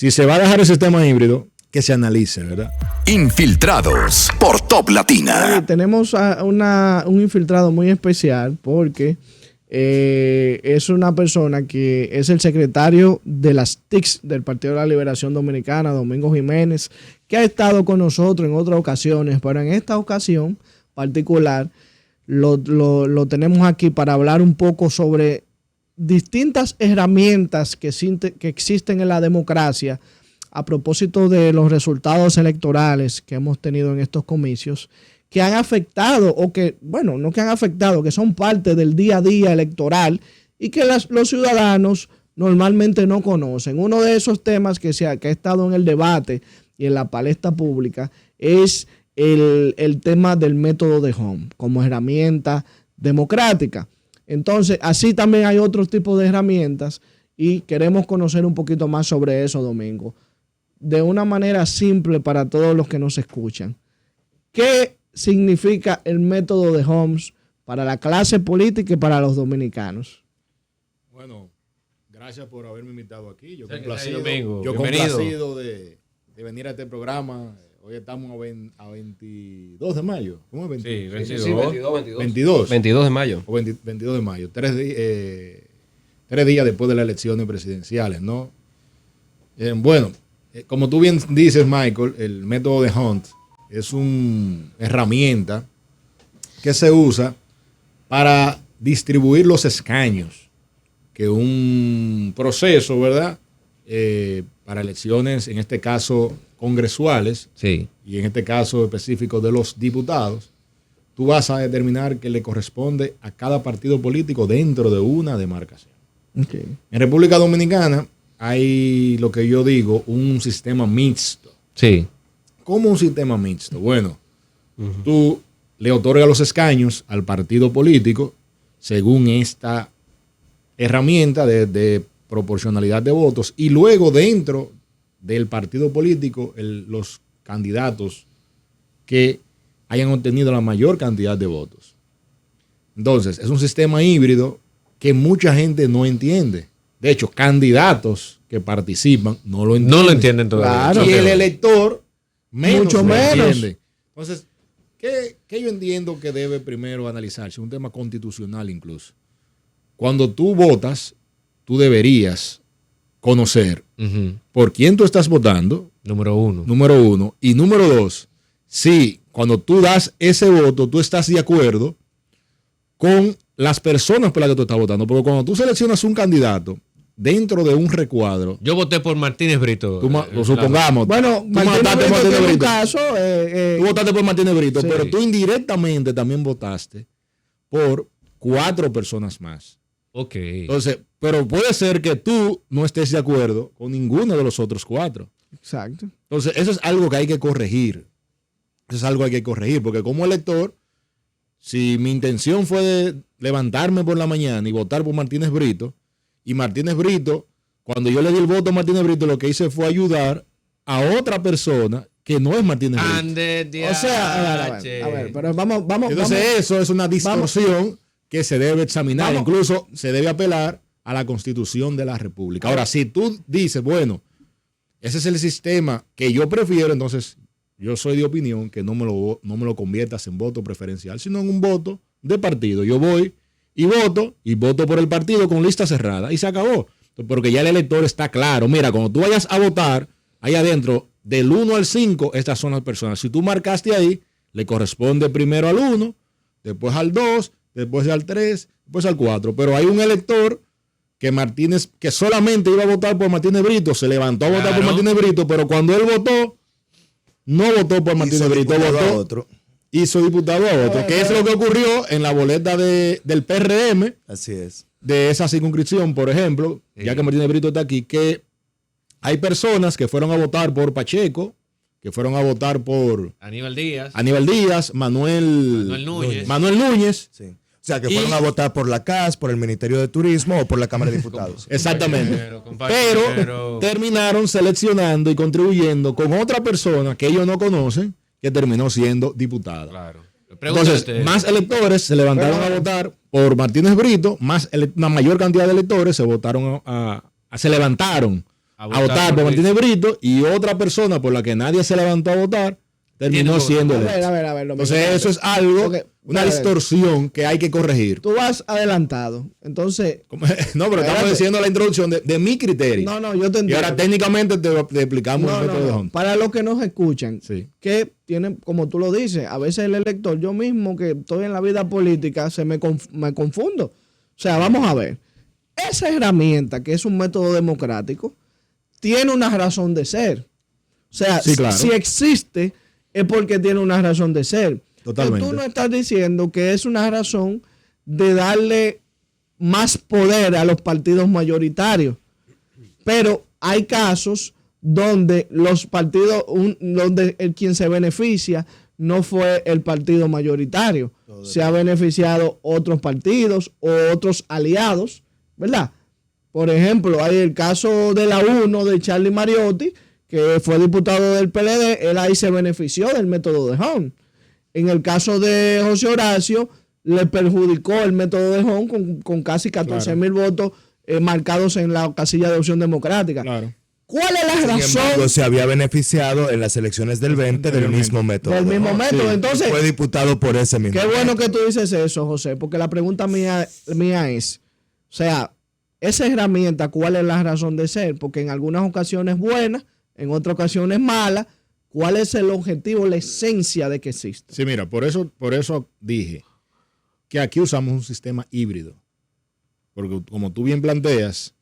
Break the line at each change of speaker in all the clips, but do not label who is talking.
si se va a dejar el sistema híbrido, que se analice, ¿verdad?
Infiltrados por Top Latina.
Tenemos un infiltrado muy especial porque es una persona que es el secretario de las TICs del Partido de la Liberación Dominicana, Domingo Jiménez, que ha estado con nosotros en otras ocasiones, pero en esta ocasión particular lo tenemos aquí para hablar un poco sobre distintas herramientas que existen en la democracia a propósito de los resultados electorales que hemos tenido en estos comicios, que han afectado, o que, bueno, no que han afectado, que son parte del día a día electoral y que los ciudadanos normalmente no conocen. Uno de esos temas que ha estado en el debate y en la palestra pública es el tema del método de Home como herramienta democrática. Entonces, así también hay otros tipos de herramientas y queremos conocer un poquito más sobre eso, Domingo. De una manera simple para todos los que nos escuchan. ¿Qué significa el método de Homs para la clase política y para los dominicanos?
Bueno, gracias por haberme invitado aquí. Yo
Bienvenido.
complacido de venir a este programa. Hoy estamos a 22 de mayo. ¿Cómo es 22?
Sí,
22.
22 de mayo.
O 22 de mayo. 3 días después de las elecciones presidenciales, ¿no? Bueno, como tú bien dices, Michael, el método de Hunt es una herramienta que se usa para distribuir los escaños, que un proceso, ¿verdad? Para elecciones, en este caso congresuales,
sí, y
en este caso específico de los diputados, tú vas a determinar que le corresponde a cada partido político dentro de una demarcación.
Okay.
En República Dominicana hay lo que yo digo, un sistema mixto.
Sí.
¿Cómo un sistema mixto? Bueno, tú le otorgas los escaños al partido político según esta herramienta de proporcionalidad de votos y luego dentro del partido político los candidatos que hayan obtenido la mayor cantidad de votos. Entonces, es un sistema híbrido que mucha gente no entiende. De hecho, candidatos que participan no lo entienden.
No lo entienden todavía.
Claro. Y el elector mucho menos.
Entiende.
Entonces, ¿qué yo entiendo que debe primero analizarse? Un tema constitucional incluso. Cuando tú votas, tú deberías conocer por quién tú estás votando.
Número uno.
Y número dos, si cuando tú das ese voto, tú estás de acuerdo con las personas por las que tú estás votando. Porque cuando tú seleccionas un candidato dentro de un recuadro.
Yo voté por Martínez Brito.
Lo supongamos.
Bueno,
Martínez Brito
tiene un caso.
Tú votaste por Martínez Brito,
sí,
pero tú indirectamente también votaste por 4 personas más.
Ok.
Entonces, pero puede ser que tú no estés de acuerdo con ninguno de los otros 4.
Exacto.
Entonces, eso es algo que hay que corregir. Porque como elector, si mi intención fue de levantarme por la mañana y votar por Martínez Brito, y Martínez Brito, cuando yo le di el voto a Martínez Brito, lo que hice fue ayudar a otra persona que no es Martínez Brito.
O sea, a ver, pero vamos.
Entonces, eso es una distorsión que se debe examinar. Incluso se debe apelar a la Constitución de la República. Ahora, si tú dices, bueno, ese es el sistema que yo prefiero, entonces yo soy de opinión que no me lo conviertas en voto preferencial, sino en un voto de partido. Yo voy y voto por el partido con lista cerrada y se acabó. Porque ya el elector está claro. Mira, cuando tú vayas a votar, ahí adentro, del 1 al 5, estas son las personas. Si tú marcaste ahí, le corresponde primero al 1, después al 2, después al 3, después al 4. Pero hay un elector que solamente iba a votar por Martínez Brito, se levantó a votar por Martínez Brito, pero cuando él votó, no votó por Martínez Brito, votó hizo diputado a otro, que es lo que ocurrió en la boleta del PRM.
Así es.
De esa circunscripción, por ejemplo, ya que Martínez Brito está aquí, que hay personas que fueron a votar por Pacheco, que fueron a votar por
Aníbal
Díaz, Manuel Núñez.
Sí. O sea, que fueron a votar por la CAS, por el Ministerio de Turismo o por la Cámara de Diputados.
Exactamente. Pero terminaron seleccionando y contribuyendo con otra persona que ellos no conocen, que terminó siendo diputada. Claro. Entonces, más electores se levantaron a votar por Martínez Brito, una mayor cantidad de electores se levantaron a votar por Martínez Brito y otra persona por la que nadie se levantó a votar terminó siendo electo.
A ver.
Entonces eso es algo, una distorsión que hay que corregir.
Tú vas adelantado. Entonces...
No, pero estamos diciendo la introducción de mi criterio.
No, yo te entiendo.
Y ahora técnicamente te explicamos el método de Hunt.
Para los que nos escuchan,
Sí.
que tienen, como tú lo dices, a veces el elector, yo mismo que estoy en la vida política, me confundo. O sea, vamos a ver. Esa herramienta, que es un método democrático, tiene una razón de ser. O sea,
Sí, claro.
si existe, es porque tiene una razón de ser.
Totalmente.
Pero tú no estás diciendo que es una razón de darle más poder a los partidos mayoritarios. Pero hay casos donde los partidos, donde quien se beneficia no fue el partido mayoritario. Se ha beneficiado otros partidos o otros aliados, ¿verdad? Por ejemplo, hay el caso de la 1 de Charlie Mariotti, que fue diputado del PLD, él ahí se benefició del método de Hunt. En el caso de José Horacio, le perjudicó el método de Hunt con casi 14,000 votos marcados en la casilla de opción democrática.
Claro.
¿Cuál es la
Sin
razón?
embargo, se había beneficiado en las elecciones del 20 del mismo método.
Del mismo
¿no?
método.
Sí.
Entonces,
Fue diputado por ese mismo
qué
método.
bueno que tú dices eso, José, porque la pregunta mía es, o sea, esa herramienta, ¿cuál es la razón de ser? Porque en algunas ocasiones buena, en otras ocasiones mala. ¿Cuál es el objetivo, la esencia de que existe?
Sí, mira, por eso dije que aquí usamos un sistema híbrido. Porque como tú bien planteas,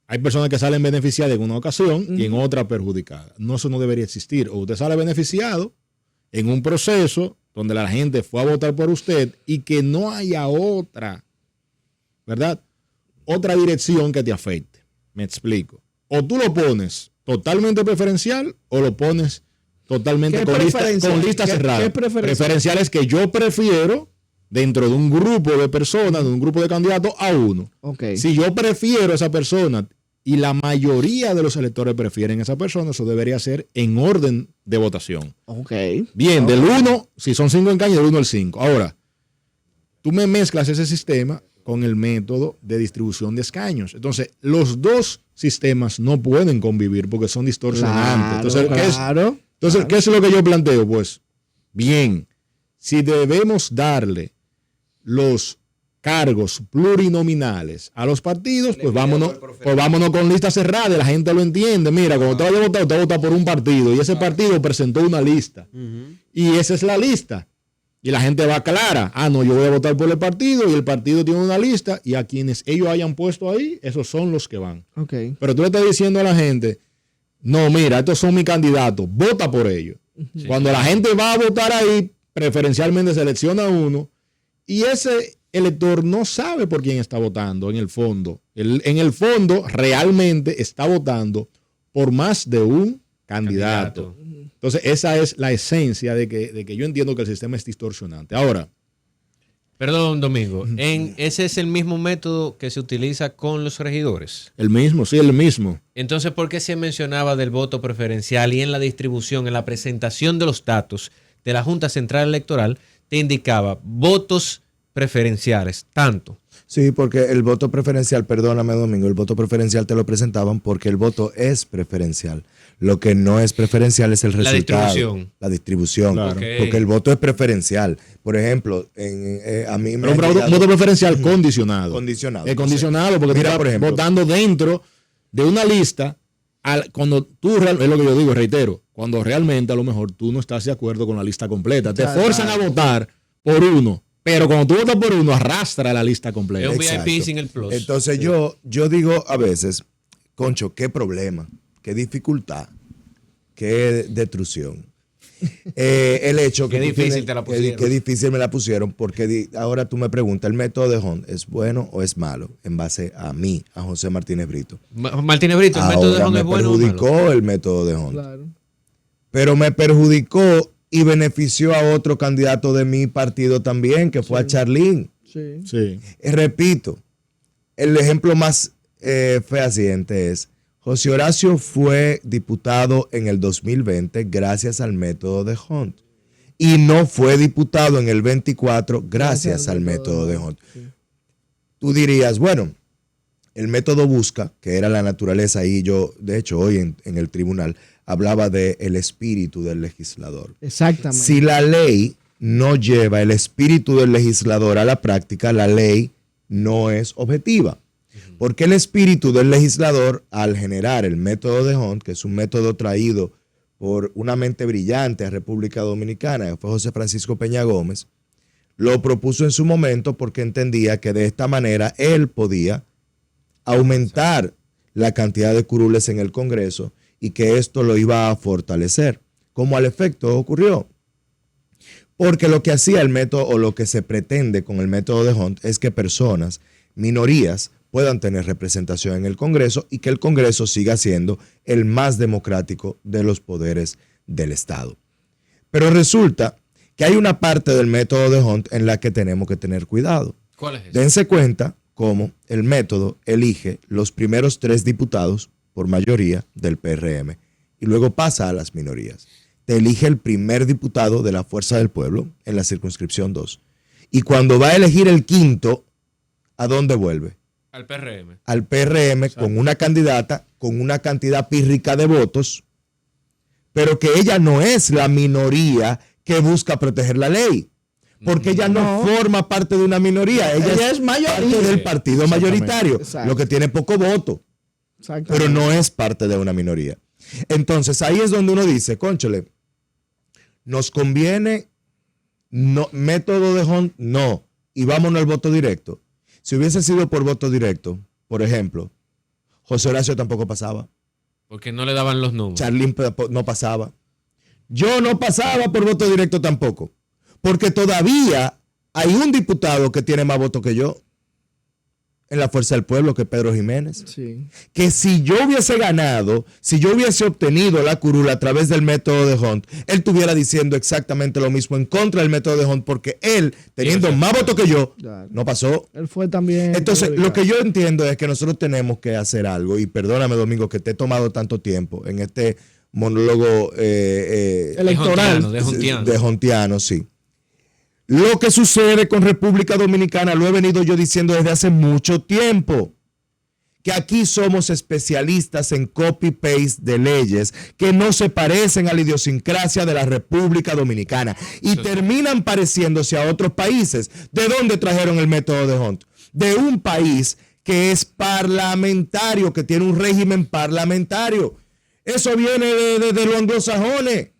hay personas que salen beneficiadas en una ocasión y en otra perjudicadas. No, eso no debería existir. O usted sale beneficiado en un proceso donde la gente fue a votar por usted y que no haya otra, ¿verdad? Otra dirección que te afecte. Me explico. O tú lo pones totalmente preferencial o lo pones totalmente con lista cerrada.
¿Qué
Preferencial es que yo prefiero dentro de un grupo de personas, de un grupo de candidatos, a uno.
Okay.
Si yo prefiero a esa persona y la mayoría de los electores prefieren a esa persona, eso debería ser en orden de votación.
Okay.
Bien, del 1, si son 5 escaños, del 1 al 5. Ahora, tú me mezclas ese sistema con el método de distribución de escaños. Entonces, los dos sistemas no pueden convivir porque son distorsionantes. Entonces, ¿qué es lo que yo planteo? Pues, bien, si debemos darle los cargos plurinominales a los partidos, pues vámonos con lista cerrada, la gente lo entiende. Mira, cuando te vayas a votar, usted vota por un partido y ese partido presentó una lista. Y esa es la lista. Y la gente va clara. No, yo voy a votar por el partido y el partido tiene una lista y a quienes ellos hayan puesto ahí, esos son los que van.
Okay.
Pero tú le estás diciendo a la gente, no, mira, estos son mis candidatos, vota por ellos. Sí. Cuando la gente va a votar ahí, preferencialmente selecciona uno y ese elector no sabe por quién está votando en el fondo. En el fondo realmente está votando por más de un candidato. Entonces esa es la esencia de que yo entiendo que el sistema es distorsionante. Ahora.
Perdón, Domingo. ¿Ese es el mismo método que se utiliza con los regidores?
El mismo, sí, el mismo.
Entonces, ¿por qué se mencionaba del voto preferencial y en la distribución, en la presentación de los datos de la Junta Central Electoral, te indicaba votos preferenciales, tanto?
Sí, porque el voto preferencial, perdóname Domingo, el voto preferencial te lo presentaban porque el voto es preferencial. Lo que no es preferencial es el resultado. La distribución.
Claro.
Okay.
Porque el voto es preferencial. Por ejemplo, a mí me...
Pero un voto preferencial condicionado.
Condicionado.
Es condicionado porque
mira,
tú
por
estás
ejemplo,
votando dentro de una lista. Cuando tú, es lo que yo digo, reitero, cuando realmente a lo mejor tú no estás de acuerdo con la lista completa. Te forzan a votar por uno. Pero cuando tú votas por uno, arrastra la lista completa.
Es un VIP sin el plus.
Entonces yo digo a veces, concho, qué problema, qué dificultad, qué destrucción. El hecho
qué
que
difícil te la pusieron.
Qué difícil me la pusieron, porque ahora tú me preguntas, ¿el método de Hunt es bueno o es malo? En base a mí, a José Martínez Brito.
Martínez Brito, ¿el método de Hunt es bueno o malo?
Me perjudicó el método de Hunt.
Claro.
Pero me perjudicó y benefició a otro candidato de mi partido también, que fue a Charlín.
Sí.
Repito, el ejemplo más fehaciente es, José Horacio fue diputado en el 2020 gracias al método de Hunt. Y no fue diputado en el 24 gracias al método de Hunt. Sí. Tú dirías, bueno, El método busca, que era la naturaleza, y yo, de hecho, hoy en el tribunal, hablaba del espíritu del legislador.
Exactamente.
Si la ley no lleva el espíritu del legislador a la práctica, la ley no es objetiva. Porque el espíritu del legislador, al generar el método de Hunt, que es un método traído por una mente brillante a República Dominicana, que fue José Francisco Peña Gómez, lo propuso en su momento porque entendía que de esta manera él podía aumentar la cantidad de curules en el Congreso y que esto lo iba a fortalecer, como al efecto ocurrió. Porque lo que hacía el método, o lo que se pretende con el método de Hunt, es que personas, minorías, puedan tener representación en el Congreso y que el Congreso siga siendo el más democrático de los poderes del Estado. Pero resulta que hay una parte del método de Hunt en la que tenemos que tener cuidado.
¿Cuál es eso?
Dense cuenta cómo el método elige los primeros 3 diputados por mayoría del PRM y luego pasa a las minorías. Te elige el primer diputado de la Fuerza del Pueblo en la circunscripción 2. Y cuando va a elegir el quinto, ¿a dónde vuelve?
Al PRM.
Al PRM. Exacto. Con una candidata con una cantidad pírrica de votos, pero que ella no es la minoría que busca proteger la ley. Porque ella no forma parte de una minoría. Ella es mayoría del partido mayoritario, exacto, lo que tiene poco voto. Pero no es parte de una minoría. Entonces ahí es donde uno dice, cónchale, ¿nos conviene método de Hunt? No. Y vámonos al voto directo. Si hubiese sido por voto directo, por ejemplo, José Horacio tampoco pasaba.
Porque no le daban los números.
Charlín no pasaba. Yo no pasaba por voto directo tampoco. Porque todavía hay un diputado que tiene más votos que yo en la Fuerza del Pueblo, que Pedro Jiménez.
Sí.
Que si yo hubiese ganado, si yo hubiese obtenido la curula a través del método de Hunt, él estuviera diciendo exactamente lo mismo en contra del método de Hunt, porque él, teniendo más votos que yo, no pasó.
Él fue también.
Entonces, lo que yo entiendo es que nosotros tenemos que hacer algo, y perdóname, Domingo, que te he tomado tanto tiempo en este monólogo
electoral
de Hontiano, sí. Lo que sucede con República Dominicana lo he venido yo diciendo desde hace mucho tiempo, que aquí somos especialistas en copy-paste de leyes que no se parecen a la idiosincrasia de la República Dominicana y terminan pareciéndose a otros países. ¿De dónde trajeron el método de Hunt? De un país que es parlamentario, que tiene un régimen parlamentario. Eso viene de los anglosajones.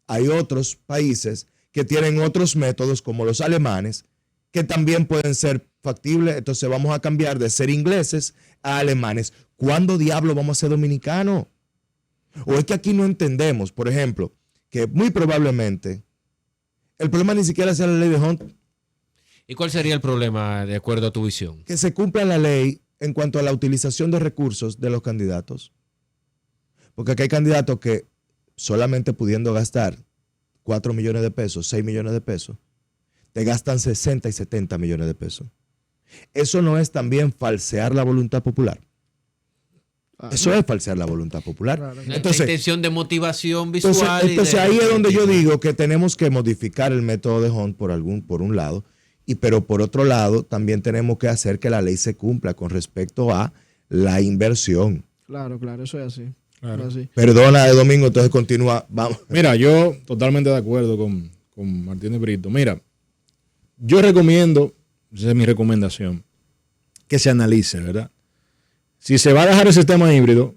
Hay otros países que tienen otros métodos, como los alemanes, que también pueden ser factibles. Entonces vamos a cambiar de ser ingleses a alemanes. ¿Cuándo diablo vamos a ser dominicanos? O es que aquí no entendemos, por ejemplo, que muy probablemente el problema ni siquiera sea la ley de Hunt.
¿Y cuál sería el problema de acuerdo a tu visión?
Que se cumpla la ley en cuanto a la utilización de recursos de los candidatos. Porque aquí hay candidatos que solamente pudiendo gastar 4 millones de pesos, 6 millones de pesos, te gastan 60 y 70 millones de pesos. Eso no es también falsear la voluntad popular. Eso es falsear la voluntad popular.
Claro.
Entonces,
la intención de motivación visual.
Entonces ahí es donde yo digo que tenemos que modificar el método de Hunt por un lado, pero por otro lado también tenemos que hacer que la ley se cumpla con respecto a la inversión.
Claro, eso es así.
Claro.
Así.
Perdona, Domingo, entonces continúa. Vamos.
Mira, yo totalmente de acuerdo con Martínez Brito. Mira, yo recomiendo, esa es mi recomendación, que se analice, ¿verdad? Si se va a dejar el sistema híbrido,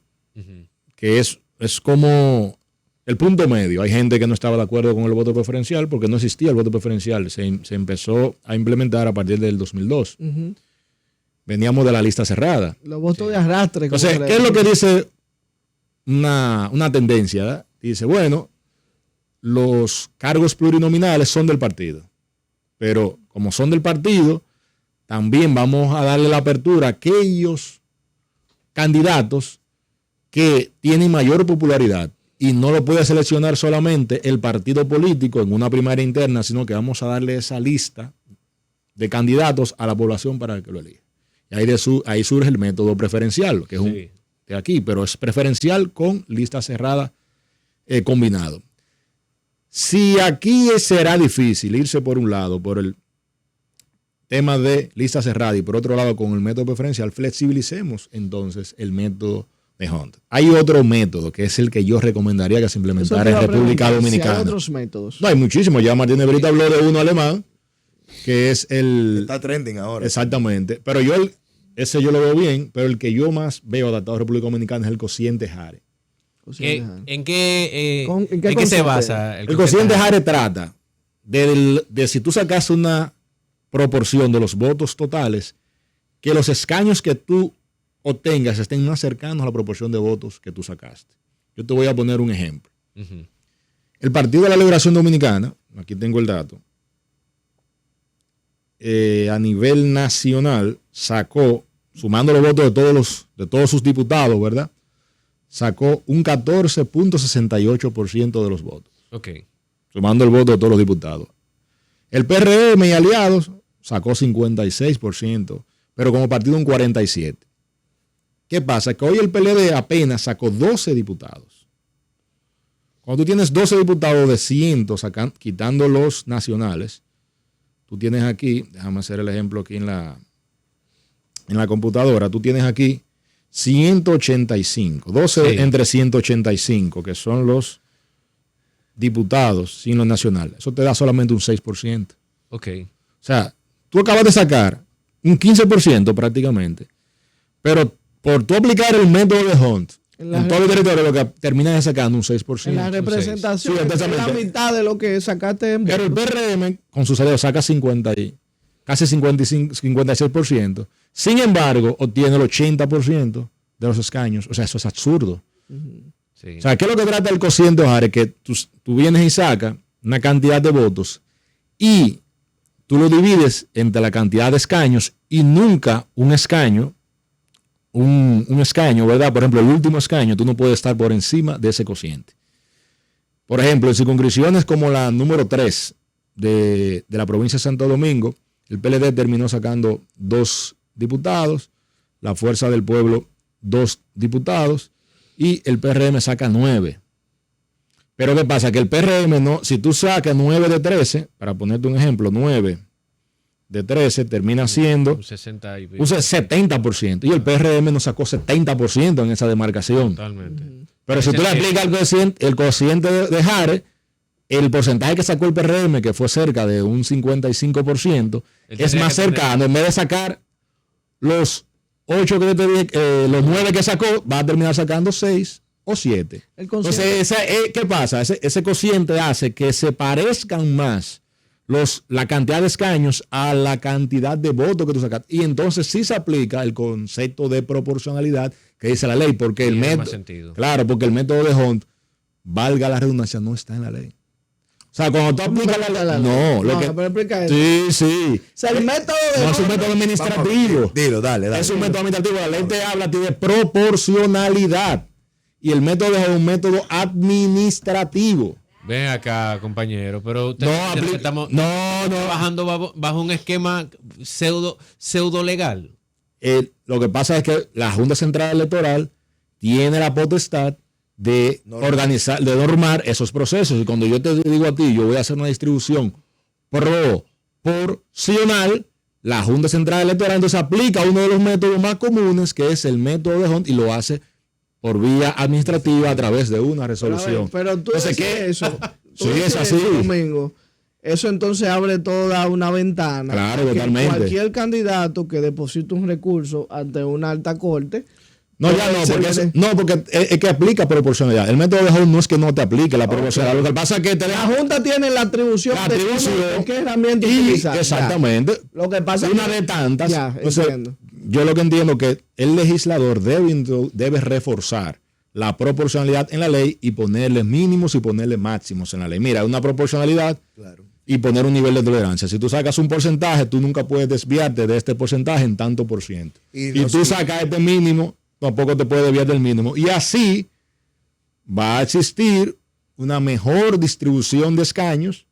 que es como el punto medio. Hay gente que no estaba de acuerdo con el voto preferencial porque no existía el voto preferencial. Se empezó a implementar a partir del 2002. Veníamos de la lista cerrada.
Los votos de arrastre.
Entonces, ¿qué es lo que dice una tendencia? ¿Verdad? Dice, bueno, los cargos plurinominales son del partido. Pero como son del partido, también vamos a darle la apertura a aquellos candidatos que tienen mayor popularidad y no lo puede seleccionar solamente el partido político en una primaria interna, sino que vamos a darle esa lista de candidatos a la población para que lo elija. Y ahí surge el método preferencial, que es de aquí, pero es preferencial con lista cerrada combinado. Si aquí será difícil irse por un lado, tema de lista cerrada y por otro lado con el método preferencial, flexibilicemos entonces el método de Hunt. Hay otro método que es el que yo recomendaría que se implementara en República Dominicana.
Si hay otros métodos.
No, hay muchísimos. Ya Martín de Brito habló de uno alemán, que es el...
Está trending ahora.
Exactamente. Pero ese yo lo veo bien, pero el que yo más veo adaptado a República Dominicana es el cociente Hare.
¿En qué
consiste?
se basa
El cociente Hare trata de si tú sacas una proporción de los votos totales, que los escaños que tú obtengas estén más cercanos a la proporción de votos que tú sacaste. Yo te voy a poner un ejemplo.
Uh-huh.
El Partido de la Liberación Dominicana, aquí tengo el dato, a nivel nacional sacó, sumando los votos de todos sus diputados, ¿verdad? Sacó un 14.68% de los votos.
Ok.
Sumando el voto de todos los diputados. El PRM y aliados sacó 56%, pero como partido un 47%. ¿Qué pasa? Que hoy el PLD apenas sacó 12 diputados. Cuando tú tienes 12 diputados de 100, quitando los nacionales, tú tienes aquí, déjame hacer el ejemplo aquí en la computadora, tú tienes aquí 185, 12 sí. Entre 185, que son los diputados sin los nacionales. Eso te da solamente un 6%.
Ok.
O sea, tú acabas de sacar un 15% prácticamente, pero por tú aplicar el método de Hunt en todo el territorio, lo que terminas es sacando un 6%.
En la representación,
sí,
es la mitad de lo que sacaste en
pero el PRM, con su saldo, saca 50 y casi 56%. Sin embargo, obtiene el 80% de los escaños. O sea, eso es absurdo. Sí. O sea, ¿qué es lo que trata el cociente O'Hare? Que tú vienes y sacas una cantidad de votos y tú lo divides entre la cantidad de escaños y nunca un escaño, ¿verdad? Por ejemplo, el último escaño, tú no puedes estar por encima de ese cociente. Por ejemplo, en circunscripciones como la número 3 de la provincia de Santo Domingo, el PLD terminó sacando 2 diputados, la Fuerza del Pueblo 2 diputados y el PRM saca 9. Pero ¿qué pasa? Que el PRM no, si tú sacas 9 de 13, para ponerte un ejemplo, 9 de 13 termina siendo un 70%. Y el PRM no sacó 70% en esa demarcación.
Totalmente.
Pero si tú le aplicas el cociente de Hare, el porcentaje que sacó el PRM, que fue cerca de un 55%, es más cercano. En vez de sacar los 8 que te dije, los 9 que sacó, va a terminar sacando 6 o 7. Entonces, ¿qué pasa? Ese cociente hace que se parezcan más la cantidad de escaños a la cantidad de votos que tú sacas. Y entonces sí se aplica el concepto de proporcionalidad que dice la ley, porque el método, claro, porque el método de Hunt, valga la redundancia, no está en la ley. O sea, cuando tú aplicas la ley, pero explica eso. Sí.
O sea, el método de
no es un método administrativo.
Dilo, dale.
Es un método administrativo. La ley te habla de proporcionalidad. Y el método es un método administrativo.
Ven acá, compañero, pero estamos
no
trabajando bajo un esquema pseudo legal.
Lo que pasa es que la Junta Central Electoral tiene la potestad de organizar, de normar esos procesos. Y cuando yo te digo a ti, yo voy a hacer una distribución proporcional, la Junta Central Electoral entonces aplica uno de los métodos más comunes, que es el método de Hunt, y lo hace por vía administrativa a través de una resolución.
Pero tú
entonces,
¿qué eso?
Sí, es así.
Domingo, eso entonces abre toda una ventana.
Claro, totalmente.
Cualquier candidato que deposite un recurso ante una alta corte.
Porque es que aplica proporcionalidad. El método de Hunt no es que no te aplique la proporcionalidad. Lo que pasa es que
la Junta tiene la atribución de qué herramienta utilizar.
Exactamente.
Ya. Lo que pasa
una de tantas. Entonces, yo lo que entiendo es que el legislador debe reforzar la proporcionalidad en la ley y ponerle mínimos y ponerle máximos en la ley. Mira, una proporcionalidad y poner un nivel de tolerancia. Si tú sacas un porcentaje, tú nunca puedes desviarte de este porcentaje en tanto por ciento. Y tú sacas este mínimo, tampoco te puedes desviar del mínimo. Y así va a existir una mejor distribución de escaños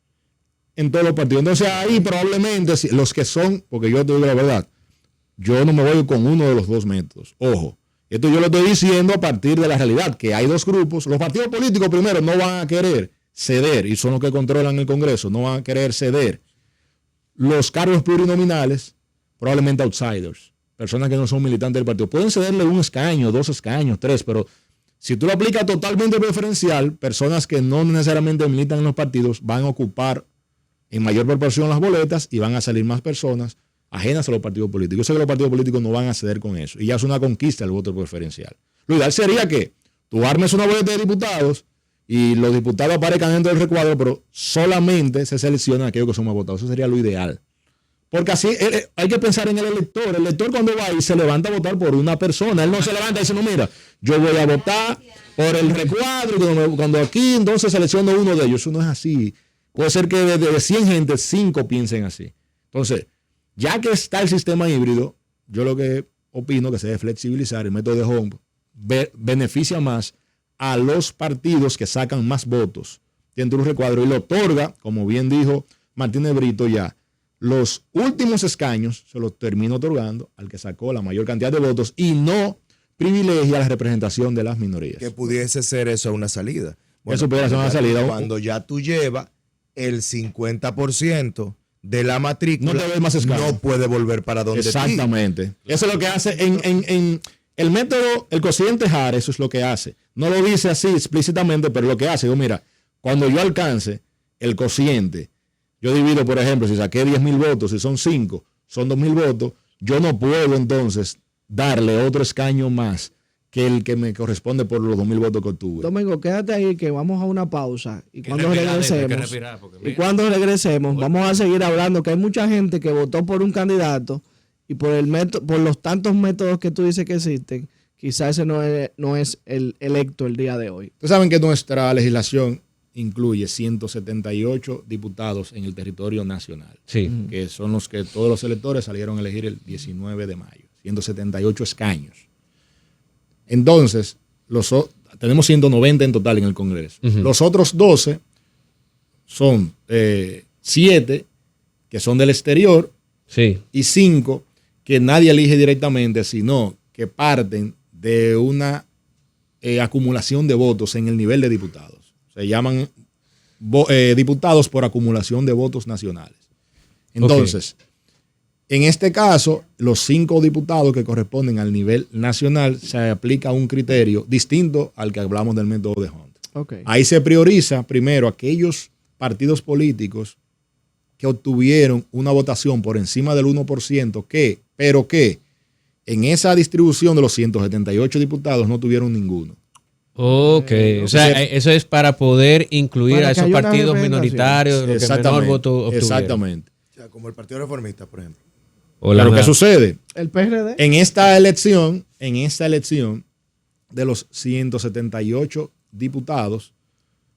en todos los partidos. Entonces ahí probablemente los que son, porque yo te digo la verdad, yo no me voy con uno de los dos métodos. Ojo, esto yo lo estoy diciendo a partir de la realidad, que hay dos grupos. Los partidos políticos primero no van a querer ceder, y son los que controlan el Congreso, no van a querer ceder los cargos plurinominales, probablemente outsiders, personas que no son militantes del partido. Pueden cederle 1 escaño, 2 escaños, 3, pero si tú lo aplicas totalmente preferencial, personas que no necesariamente militan en los partidos van a ocupar en mayor proporción las boletas y van a salir más personas ajenas a los partidos políticos. Yo sé que los partidos políticos no van a ceder con eso y ya es una conquista el voto preferencial. Lo ideal sería que tú armes una boleta de diputados y los diputados aparezcan dentro del recuadro, pero solamente se seleccionan aquellos que son más votados. Eso sería lo ideal. Porque así hay que pensar en el elector. El elector cuando va y se levanta a votar por una persona, él no se levanta y dice, no, mira, yo voy a votar por el recuadro y cuando aquí entonces selecciono uno de ellos. Eso no es así. Puede ser que de 100 gente, 5 piensen así. Entonces, ya que está el sistema híbrido, yo lo que opino que se debe flexibilizar. El método de Home beneficia más a los partidos que sacan más votos dentro de un recuadro y le otorga, como bien dijo Martínez Brito ya, los últimos escaños se los termina otorgando al que sacó la mayor cantidad de votos y no privilegia la representación de las minorías.
Que pudiese ser eso una salida. Bueno,
eso pudiera ser una salida.
Cuando ya tú llevas el 50% de la matrícula,
no te ves más escaños.
No puede volver para donde
exactamente. Ti. Eso es lo que hace en el método, el cociente Haar, eso es lo que hace. No lo dice así explícitamente, pero lo que hace, digo, mira, cuando yo alcance el cociente, yo divido, por ejemplo, si saqué 10,000 votos, si son 5, son 2,000 votos, yo no puedo entonces darle otro escaño más que el que me corresponde por los 2,000 votos que obtuve.
Domingo, quédate ahí que vamos a una pausa y cuando regresemos, vamos a seguir hablando que hay mucha gente que votó por un candidato y por los tantos métodos que tú dices que existen, quizás ese no es el electo el día de hoy.
Ustedes saben que nuestra legislación incluye 178 diputados en el territorio nacional,
sí,
que son los que todos los electores salieron a elegir el 19 de mayo, 178 escaños. Entonces, tenemos 190 en total en el Congreso. Uh-huh. Los otros 12 son 7 que son del exterior, sí, y 5 que nadie elige directamente, sino que parten de una acumulación de votos en el nivel de diputados. Se llaman diputados por acumulación de votos nacionales. Entonces, en este caso, los 5 diputados que corresponden al nivel nacional se aplica un criterio distinto al que hablamos del método de Hunt. Ahí se prioriza primero aquellos partidos políticos que obtuvieron una votación por encima del 1%, pero que en esa distribución de los 178 diputados no tuvieron ninguno.
Ok, o sea, eso es para poder incluir a esos partidos minoritarios, los que menor voto obtuvieron.
Exactamente.
O sea, como el Partido Reformista, por ejemplo.
Pero ¿qué sucede?
El PRD.
En esta elección de los 178 diputados,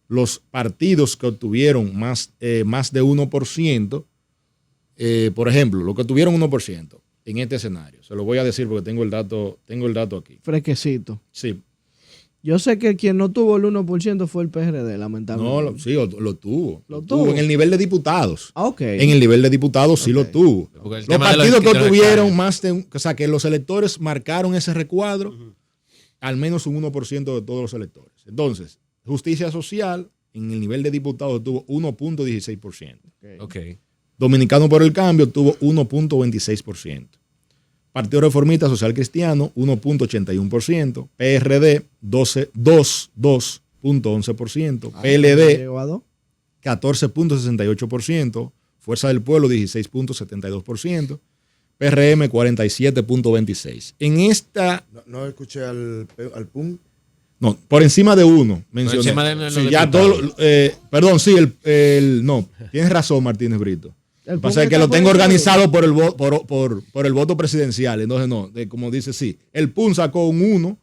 los partidos que obtuvieron más de 1%, por ejemplo, los que obtuvieron 1% en este escenario, se lo voy a decir porque tengo el dato aquí.
Fresquecito.
Sí.
Yo sé que quien no tuvo el 1% fue el PRD, lamentablemente.
No, sí, lo tuvo. Lo tuvo en el nivel de diputados.
Okay.
En el nivel de diputados sí lo tuvo. Los partidos que obtuvieron más de o sea, que los electores marcaron ese recuadro, al menos un 1% de todos los electores. Entonces, Justicia Social en el nivel de diputados tuvo 1.16%.
Okay.
Dominicano por el Cambio tuvo 1.26%. Partido Reformista Social Cristiano, 1.81%. PRD, 2.11%. PLD, 14.68%. Fuerza del Pueblo, 16.72%. PRM, 47.26%. En esta...
No escuché al PUN.
No, por encima de 1, mencioné.
Por encima de
sí, ya todo, perdón, sí, no, tienes razón, Martínez Brito. Lo que pasa es que lo tengo organizado por el voto presidencial. Entonces, no, como dice, sí. El PUN sacó un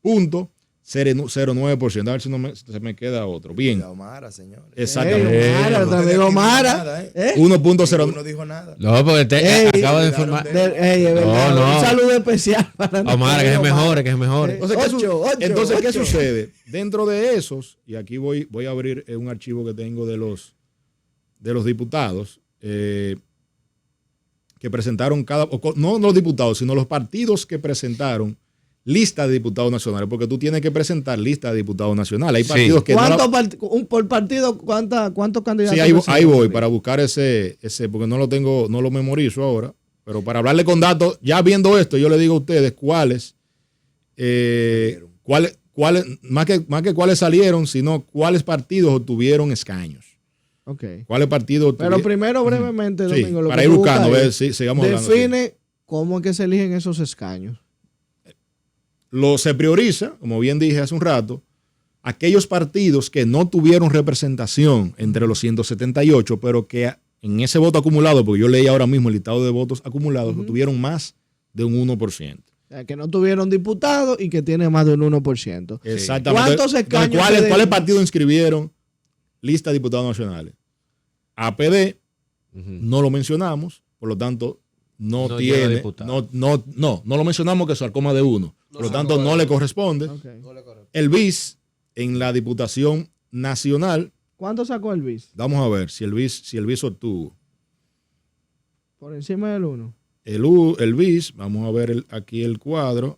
1.09%. A ver si se me queda otro. Bien.
Omara, señores.
Exactamente.
Omara.
1.09.
No dijo nada.
No, porque acabo de informar.
Un saludo especial para
Omar, que es mejor.
Entonces, ¿qué sucede? Dentro de esos, y aquí voy a abrir un archivo que tengo de los diputados, que presentaron no los diputados, sino los partidos que presentaron lista de diputados nacionales, porque tú tienes que presentar lista de diputados nacionales. Hay partidos que
por partido, ¿cuántos candidatos?
Sí, ahí voy para buscar ese, porque no lo memorizo ahora, pero para hablarle con datos, ya viendo esto, yo le digo a ustedes cuáles, más que cuáles salieron, sino cuáles partidos obtuvieron escaños.
Okay.
¿Cuáles partidos obtuvieron?
Pero primero, brevemente, Domingo,
para ir buscando, sigamos hablando.
Define cómo es que se eligen esos escaños.
Se prioriza, como bien dije hace un rato, aquellos partidos que no tuvieron representación entre los 178, pero que en ese voto acumulado, porque yo leí ahora mismo el listado de votos acumulados, tuvieron más de un 1%. O
sea, que no tuvieron diputados y que tiene más de un 1%.
Exactamente.
¿Cuántos escaños?
¿Cuáles partidos inscribieron lista de diputados nacionales? APD, no lo mencionamos, por lo tanto, no tiene. No lo mencionamos, que sacó más de 1. Por lo tanto, no le corresponde.
Okay.
El BIS en la Diputación Nacional.
¿Cuánto sacó el BIS?
Vamos a ver si el BIS obtuvo.
Por encima del 1.
El BIS, vamos a ver aquí el cuadro.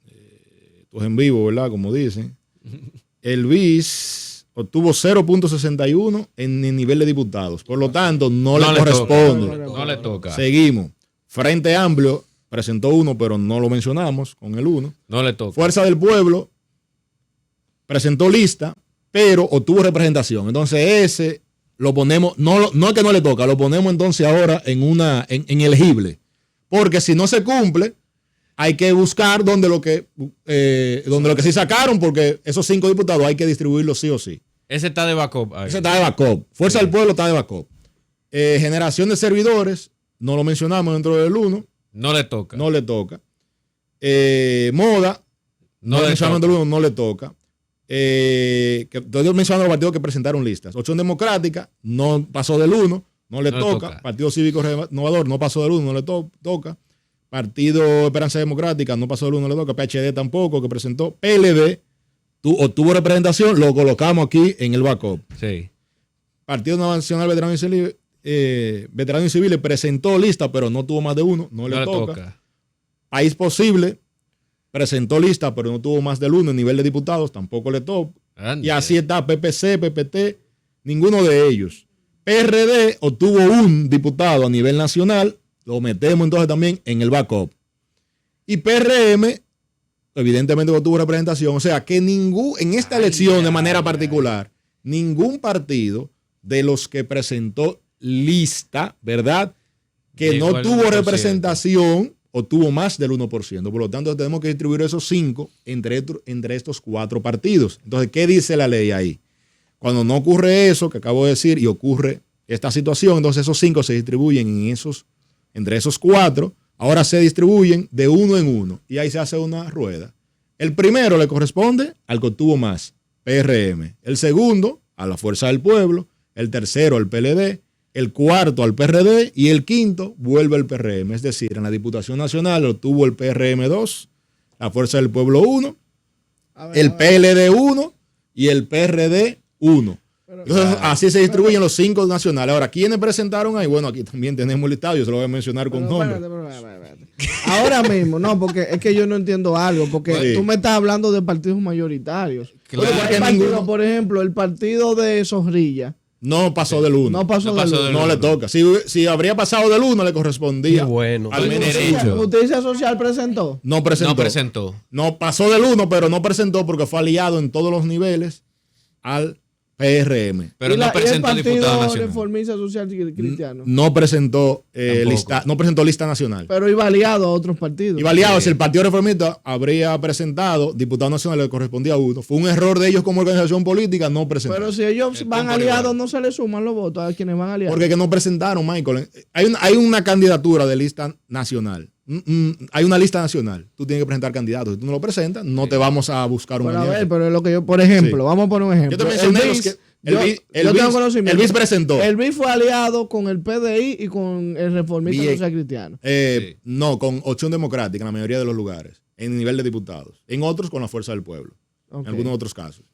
Esto es en vivo, ¿verdad? Como dicen. El BIS obtuvo 0.61 en el nivel de diputados. Por lo tanto, no le corresponde.
No le toca.
Seguimos. Frente Amplio presentó 1, pero no lo mencionamos con el 1.
No le toca.
Fuerza del Pueblo presentó lista, pero obtuvo representación. Entonces ese lo ponemos, no es que no le toca, lo ponemos entonces ahora en elegible. Porque si no se cumple, hay que buscar donde lo que sí sacaron, porque esos 5 diputados hay que distribuirlos sí o sí.
Ese está de backup.
Ese está de backup. Fuerza del Pueblo está de backup. Generación de servidores, no lo mencionamos dentro del 1.
No le toca.
No le toca. Moda, no le mencionamos dentro del 1, no le toca. Estoy mencionando los partidos que presentaron listas. Opción Democrática no pasó del 1, no le toca. Partido Cívico Renovador no pasó del 1, no le toca. Partido Esperanza Democrática no pasó del 1, no le toca. PHD tampoco, que presentó. PLD obtuvo representación, lo colocamos aquí en el backup.
Sí.
Partido Nacional Veteranos y Civiles presentó lista, pero no tuvo más de 1, no le toca. País Posible presentó lista, pero no tuvo más del 1 en nivel de diputados, tampoco le toca. Y así está PPC, PPT, ninguno de ellos. PRD obtuvo un diputado a nivel nacional, lo metemos entonces también en el backup. Y PRM, evidentemente obtuvo representación, o sea que en esta elección de manera particular, ningún partido de los que presentó lista, ¿verdad? Que no tuvo representación, obtuvo más del 1%. Por lo tanto, tenemos que distribuir esos 5 entre estos 4 partidos. Entonces, ¿qué dice la ley ahí? Cuando no ocurre eso que acabo de decir y ocurre esta situación, entonces esos 5 se distribuyen entre esos 4. Ahora se distribuyen de 1 en 1 y ahí se hace una rueda. El primero le corresponde al que obtuvo más, PRM. El segundo, a la Fuerza del Pueblo. El tercero, al PLD. El cuarto, al PRD. Y el quinto, vuelve al PRM. Es decir, en la Diputación Nacional obtuvo el PRM 2, la Fuerza del Pueblo 1, el PLD 1 y el PRD 1. Entonces, así se distribuyen los 5 nacionales. Ahora, ¿quiénes presentaron ahí? Bueno, aquí también tenemos listado, yo se lo voy a mencionar con nombre.
Espérate. Ahora mismo, no, porque es que yo no entiendo algo, porque tú me estás hablando de partidos mayoritarios. Claro. Por ejemplo, el partido de Zorrilla.
No pasó del 1.
No pasó del 1.
No le toca. Si habría pasado del 1, le correspondía.
Bueno.
¿Justicia Social presentó?
No presentó. No pasó del 1, pero no presentó porque fue aliado en todos los niveles al PRM.
Pero no presentó diputado nacional.
Reformista Social Cristiano.
No presentó lista nacional.
Pero iba aliado a otros partidos.
Iba aliado, si el Partido Reformista habría presentado diputado nacional, le correspondía a 1. Fue un error de ellos como organización política no presentar.
Pero si ellos van aliados, no se les suman los votos a quienes van aliados.
Porque que no presentaron, Michael. Hay una candidatura de lista nacional. Hay una lista nacional. Tú tienes que presentar candidatos. Si tú no lo presentas, no te vamos a buscar un
candidato. A ver, pero es lo que yo, por ejemplo, vamos a poner un ejemplo.
Yo te mencioné el BIS presentó.
El BIS fue aliado con el PDI y con el Reformista Social Cristiano.
No, con Opción Democrática en la mayoría de los lugares, en nivel de diputados. En otros, con la Fuerza del Pueblo. En algunos otros casos.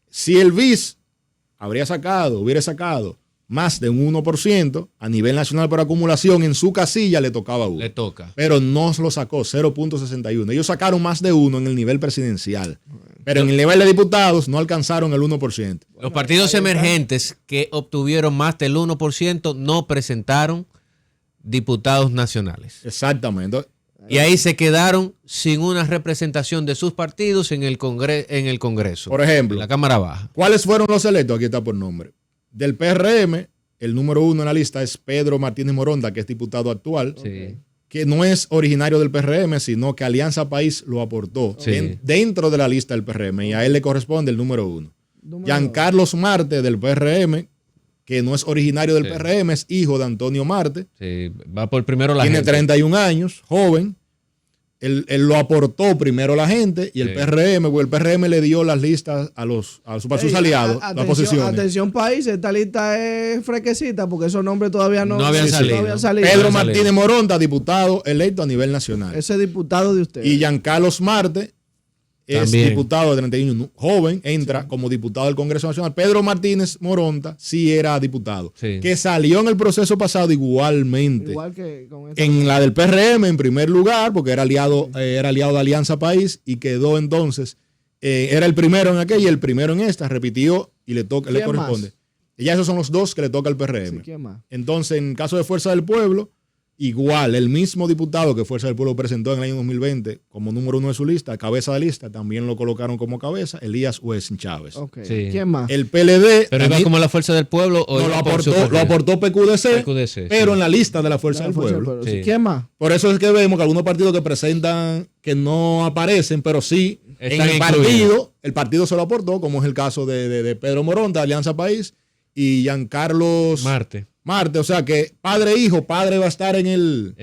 Si el BIS hubiera sacado más de un 1%, a nivel nacional por acumulación, en su casilla le tocaba 1.
Le toca.
Pero no lo sacó, 0.61. Ellos sacaron más de 1 en el nivel presidencial. Pero en el nivel de diputados no alcanzaron el 1%.
Los partidos emergentes que obtuvieron más del 1% no presentaron diputados nacionales.
Exactamente.
Y ahí se quedaron sin una representación de sus partidos en el Congreso.
Por ejemplo,
en la Cámara Baja.
¿cuáles fueron los electos? Aquí está por nombre. Del PRM, el número 1 en la lista es Pedro Martínez Moronda, que es diputado actual,
Sí.
que no es originario del PRM, sino que Alianza País lo aportó
Sí.
dentro de la lista del PRM, y a él le corresponde el número 1. Giancarlos Marte, del PRM, que no es originario del
Sí.
PRM, es hijo de Antonio Marte,
Sí, va por primero la
tiene
gente.
31 años, joven. Él lo aportó primero la gente y el
Sí.
PRM, porque el PRM le dio las listas a sus aliados, las posiciones.
Atención país, esta lista es fresquecita porque esos nombres todavía no
habían salido.
habían salido.
Pedro
Salido.
Martínez Moronda, diputado electo a nivel nacional.
Ese diputado de ustedes.
Y Giancarlos Marte es
También.
diputado de 31, joven, entra como diputado del Congreso Nacional. Pedro Martínez Moronda sí era diputado,
Sí.
que salió en el proceso pasado igualmente.
Igual que con esta-
En la del PRM en primer lugar, porque era aliado de Alianza País y quedó entonces, era el primero en aquella y el primero en esta, repitió y le
¿Quién
corresponde.
más?
Y ya esos son los dos que le toca al PRM.
Sí, ¿quién más?
Entonces, en caso de Fuerza del Pueblo, igual, el mismo diputado que Fuerza del Pueblo presentó en el año 2020 como número 1 de su lista, cabeza de lista, también lo colocaron como cabeza, Elías Huesin Chávez.
Ok.
Sí.
¿Quién más?
El PLD
Pero iba como la fuerza del pueblo o
no,
iba
lo
por su
aportó,
correo?
PQDC,
PQDC,
pero
sí.
en la lista de la Fuerza del
Fuerza del
Pueblo.
Pueblo.
Sí.
¿Quién más?
Por eso es que vemos que algunos partidos que presentan que no aparecen, pero sí
Están
en el
incluidos.
partido se lo aportó, como es el caso de Pedro Moronda, Alianza País, y Giancarlos Marte. O sea que padre e hijo, padre va a estar en el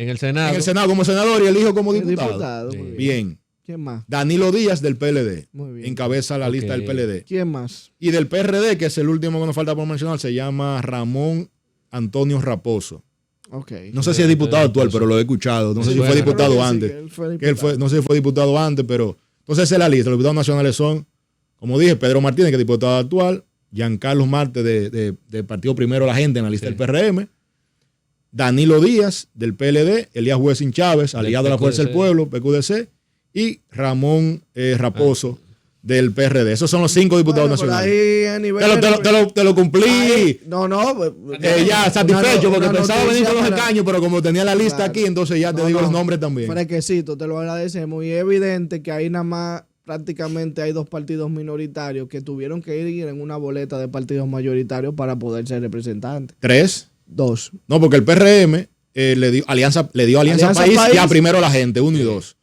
Senado como senador y el hijo como diputado.
Muy bien.
Bien.
¿Quién más?
Danilo Díaz del PLD
Muy bien.
encabeza la lista del PLD.
¿Quién más?
Y del PRD, que es el último que nos falta por mencionar, se llama Ramón Antonio Raposo.
Ok.
No sé si es diputado actual, pero lo he escuchado. No sé si
Bueno.
fue diputado
Creo que sí,
antes.
que él fue
Que él
diputado.
no sé si fue diputado antes, pero entonces esa es la lista. Los diputados nacionales son, como dije, Pedro Martínez, que es diputado actual, Giancarlos Marte de Partido Primero la Gente en la lista
Sí.
del PRM, Danilo Díaz del PLD, Elías Huesin Chávez, aliado de la Fuerza del
PQDC.
Pueblo, PQDC, y Ramón Raposo del PRD. Esos son los 5 diputados
Bueno, por
nacionales.
ahí a nivel
Te lo cumplí.
Ahí- no, no.
Ya satisfecho, porque
una
pensaba venir
noticia
con los
para-
escaños, pero como tenía la lista
Claro.
aquí, entonces ya te digo los nombres también.
Fresquecito, te lo agradecemos. Y es evidente que ahí nada más prácticamente hay 2 partidos minoritarios que tuvieron que ir en una boleta de partidos mayoritarios para poder ser representantes.
3.
2.
No, porque el PRM le dio Alianza País y a Primero la Gente, 1 y 2.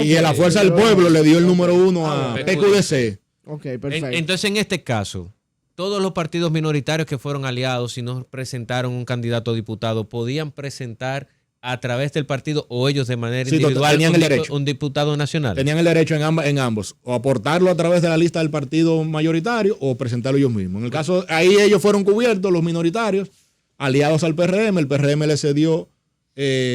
Y la Fuerza del Pueblo le dio el número 1 a PQDC.
Ok, perfecto.
Entonces, en este caso, todos los partidos minoritarios que fueron aliados y no presentaron un candidato a diputado, ¿podían presentar a través del partido o ellos de manera
Sí,
individual
tenían el derecho.
un diputado nacional?
Tenían el derecho en ambos, o aportarlo a través de la lista del partido mayoritario o presentarlo ellos mismos. En el caso, ahí ellos fueron cubiertos, los minoritarios, aliados al PRM, el PRM le cedió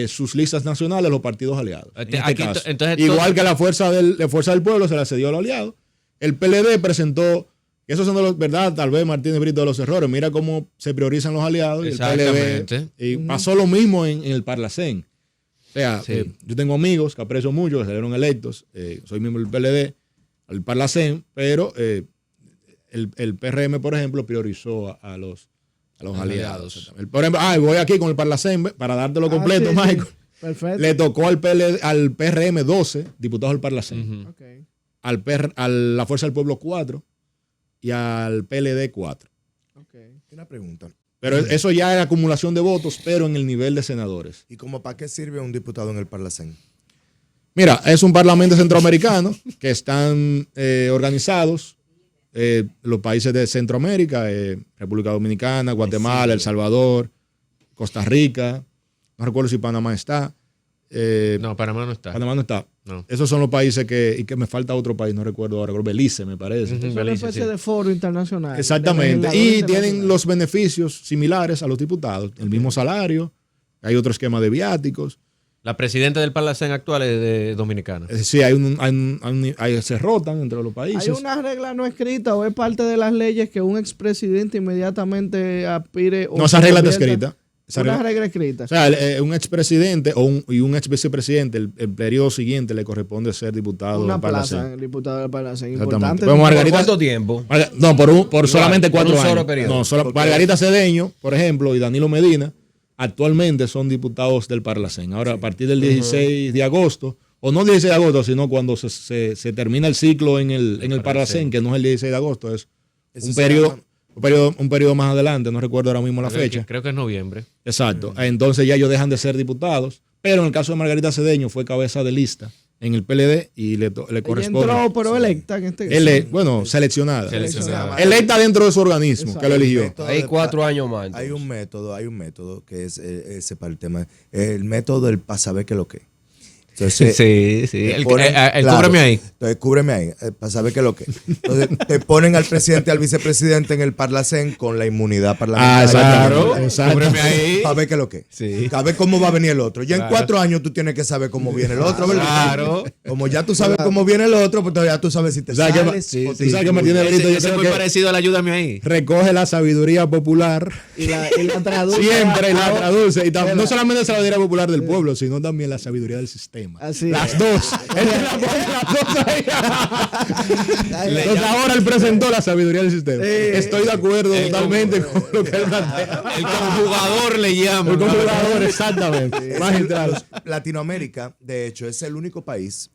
sus listas nacionales a los partidos aliados. En este
Aquí,
caso.
entonces,
Igual que la Fuerza del Pueblo se la cedió a los aliados. El PLD presentó, esos son de los, ¿verdad? Tal vez Martínez Brito de los errores. Mira cómo se priorizan los aliados. Y el
Exactamente.
PLD. Y pasó lo mismo en el Parlacén. O sea,
Sí.
yo tengo amigos que aprecio mucho, que salieron electos. Soy miembro del PLD, al Parlacén, pero el PRM, por ejemplo, priorizó a los aliados. Por ejemplo, voy aquí con el Parlacén para dártelo completo,
sí,
Michael.
sí. Perfecto.
Le tocó al PRM 12 diputados del Parlacén,
Ok.
a la Fuerza del Pueblo 4 y al PLD 4.
Ok.
Una pregunta.
Pero eso ya es acumulación de votos, pero en el nivel de senadores.
¿Y como para qué sirve un diputado en el Parlacén?
Mira, es un parlamento centroamericano que están organizados los países de Centroamérica, República Dominicana, Guatemala, El Salvador, Costa Rica. No recuerdo si Panamá está.
No, Panamá no está.
Panamá no está.
No.
Esos son los países y que me falta otro país, no recuerdo ahora, creo Belice me parece.
Ujú.
Es una
Belice,
especie
sí.
de foro internacional.
Exactamente.
de
Y
legisladores
tienen
internacionales.
los beneficios similares a los diputados. El mismo salario, hay otro esquema de viáticos.
La presidenta del Parlacén actual es de dominicana.
Sí, se rotan entre los países.
Hay una regla no escrita o es parte de las leyes que un expresidente inmediatamente aspire.
No, esa regla está escrita.
Una regla escrita.
O sea, un expresidente y un ex vicepresidente, el periodo siguiente le corresponde ser diputado
Una
del
plaza,
Parlacén.
el diputado del Parlacén.
Exactamente.
Importante.
Pero Margarita,
¿Cuánto tiempo?
No, por solamente 4
por un
años.
solo periodo.
No, Margarita Cedeño, por ejemplo, y Danilo Medina, actualmente son diputados del Parlacén. Ahora, a partir del 16 de agosto, o no el 16 de agosto, sino cuando se termina el ciclo en el Parlacén, que no es el 16 de agosto, es un periodo más adelante, no recuerdo ahora mismo la fecha.
Creo que es noviembre.
Exacto. Entonces ya ellos dejan de ser diputados, pero en el caso de Margarita Cedeño fue cabeza de lista en el PLD y le corresponde.
Entró, pero electa en este caso.
Seleccionada.
Seleccionada.
Electa dentro de su organismo,
Exacto.
que lo eligió.
Hay 4 años más.
Hay un método que es ese para el tema. El método del para saber qué es lo que. Entonces,
Sí.
claro,
Cúbreme ahí.
Entonces, cúbreme ahí, para saber qué es lo que. Entonces, te ponen al presidente y al vicepresidente en el Parlacén con la inmunidad parlamentaria.
Exacto.
Cúbreme ahí.
Para ver qué es lo que.
Sí.
Para ver cómo va a venir el otro. Ya en 4 años tú tienes que saber cómo viene el otro, ¿verdad?
Claro.
Como ya tú sabes cómo viene el otro, pues ya tú sabes si te
¿Sabes qué?
sales
Sí,
o
sí,
te
¿sabes qué, Martínez
incluyes.
Benito? Yo
Ese es
creo
muy
que
parecido al ayúdame ahí.
recoge la sabiduría popular
Y la traduce.
siempre y la traduce. Y no solamente la sabiduría popular del pueblo, sino también la sabiduría del sistema.
Así
Las
es.
dos. Él la pone las dos ahí. Entonces ahora él presentó la sabiduría del sistema. Estoy de acuerdo totalmente con lo que él plantea.
El conjugador le llama.
El conjugador, exactamente. Magistral.
Latinoamérica, de hecho, es el único país,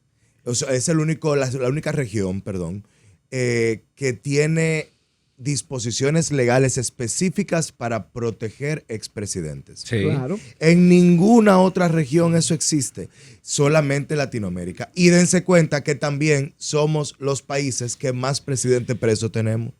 o sea, es la única región, perdón, que tiene disposiciones legales específicas para proteger expresidentes.
Sí.
Claro.
En ninguna otra región eso existe, solamente Latinoamérica. Y dense cuenta que también somos los países que más presidentes presos tenemos.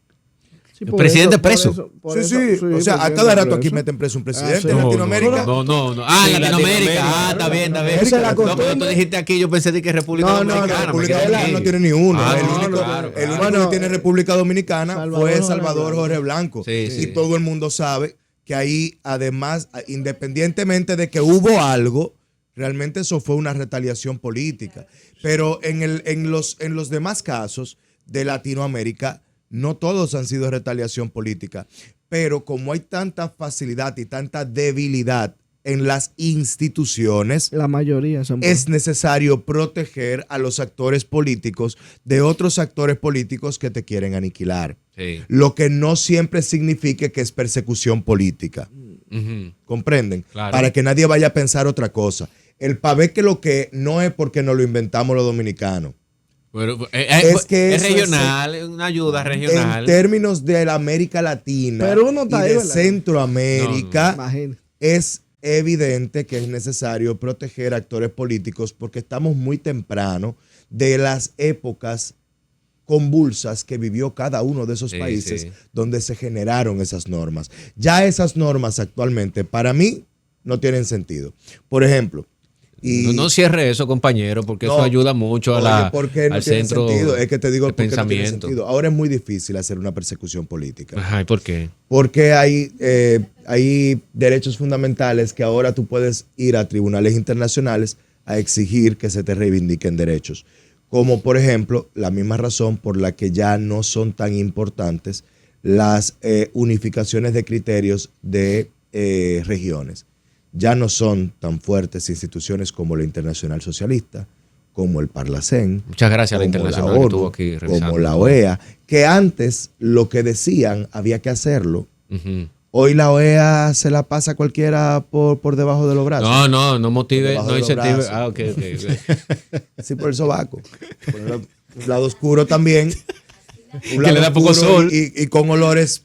Sí,
Presidente preso.
Sí. O sea, a cada rato aquí meten preso un presidente en Latinoamérica.
No. Ah, en Latinoamérica. Está bien.
Esa es la
No,
costumbre.
cuando tú dijiste aquí, yo pensé que República
No,
Dominicana.
la
me
República
quedé
Dominicana
aquí.
no tiene ni uno.
Ah,
el
no,
único,
claro,
el único
Bueno,
que tiene República Dominicana
Salvador
fue
Jorge
Salvador
Blanco.
Jorge Blanco.
Sí, sí.
Y todo el mundo sabe que ahí, además, independientemente de que hubo algo, realmente eso fue una retaliación política. Pero en los demás casos de Latinoamérica, no todos han sido retaliación política. Pero como hay tanta facilidad y tanta debilidad en las instituciones,
La mayoría son
es necesario proteger a los actores políticos de otros actores políticos que te quieren aniquilar.
Sí.
Lo que no siempre significa que es persecución política.
Ujú.
¿Comprenden?
Claro.
Para que nadie vaya a pensar otra cosa. El pavé que lo que no es porque nos lo inventamos los dominicanos.
Pero,
Es que
es
eso es-
regional, es una ayuda regional.
En términos de la América Latina
Pero uno está
y
ahí,
de
¿verdad?
Centroamérica,
Imagínate.
es evidente que es necesario proteger actores políticos porque estamos muy temprano de las épocas convulsas que vivió cada uno de esos
Sí,
países
sí.
donde se generaron esas normas. Ya esas normas actualmente para mí no tienen sentido. Por ejemplo,
No cierre eso, compañero, porque
No.
eso ayuda mucho
oye, ¿por qué no
al
tiene
centro
sentido? Es que te digo
de
por qué no tiene
pensamiento.
sentido. Ahora es muy difícil hacer una persecución política.
Ajá, ¿y por qué?
Porque hay derechos fundamentales que ahora tú puedes ir a tribunales internacionales a exigir que se te reivindiquen derechos. Como por ejemplo, la misma razón por la que ya no son tan importantes las unificaciones de criterios de regiones. Ya no son tan fuertes instituciones como la Internacional Socialista, como el Parlacén,
Muchas gracias a la
como
internacional
la
que
ONU,
estuvo aquí revisando.
como la OEA, que antes lo que decían había que hacerlo.
Ujú.
Hoy la OEA se la pasa a cualquiera por debajo de los brazos.
No motive,
Debajo
no
de los
incentive.
brazos.
Ah, ok.
Sí, por el sobaco. Por un lado oscuro también. Un
Que le da poco
oscuro
sol.
y con olores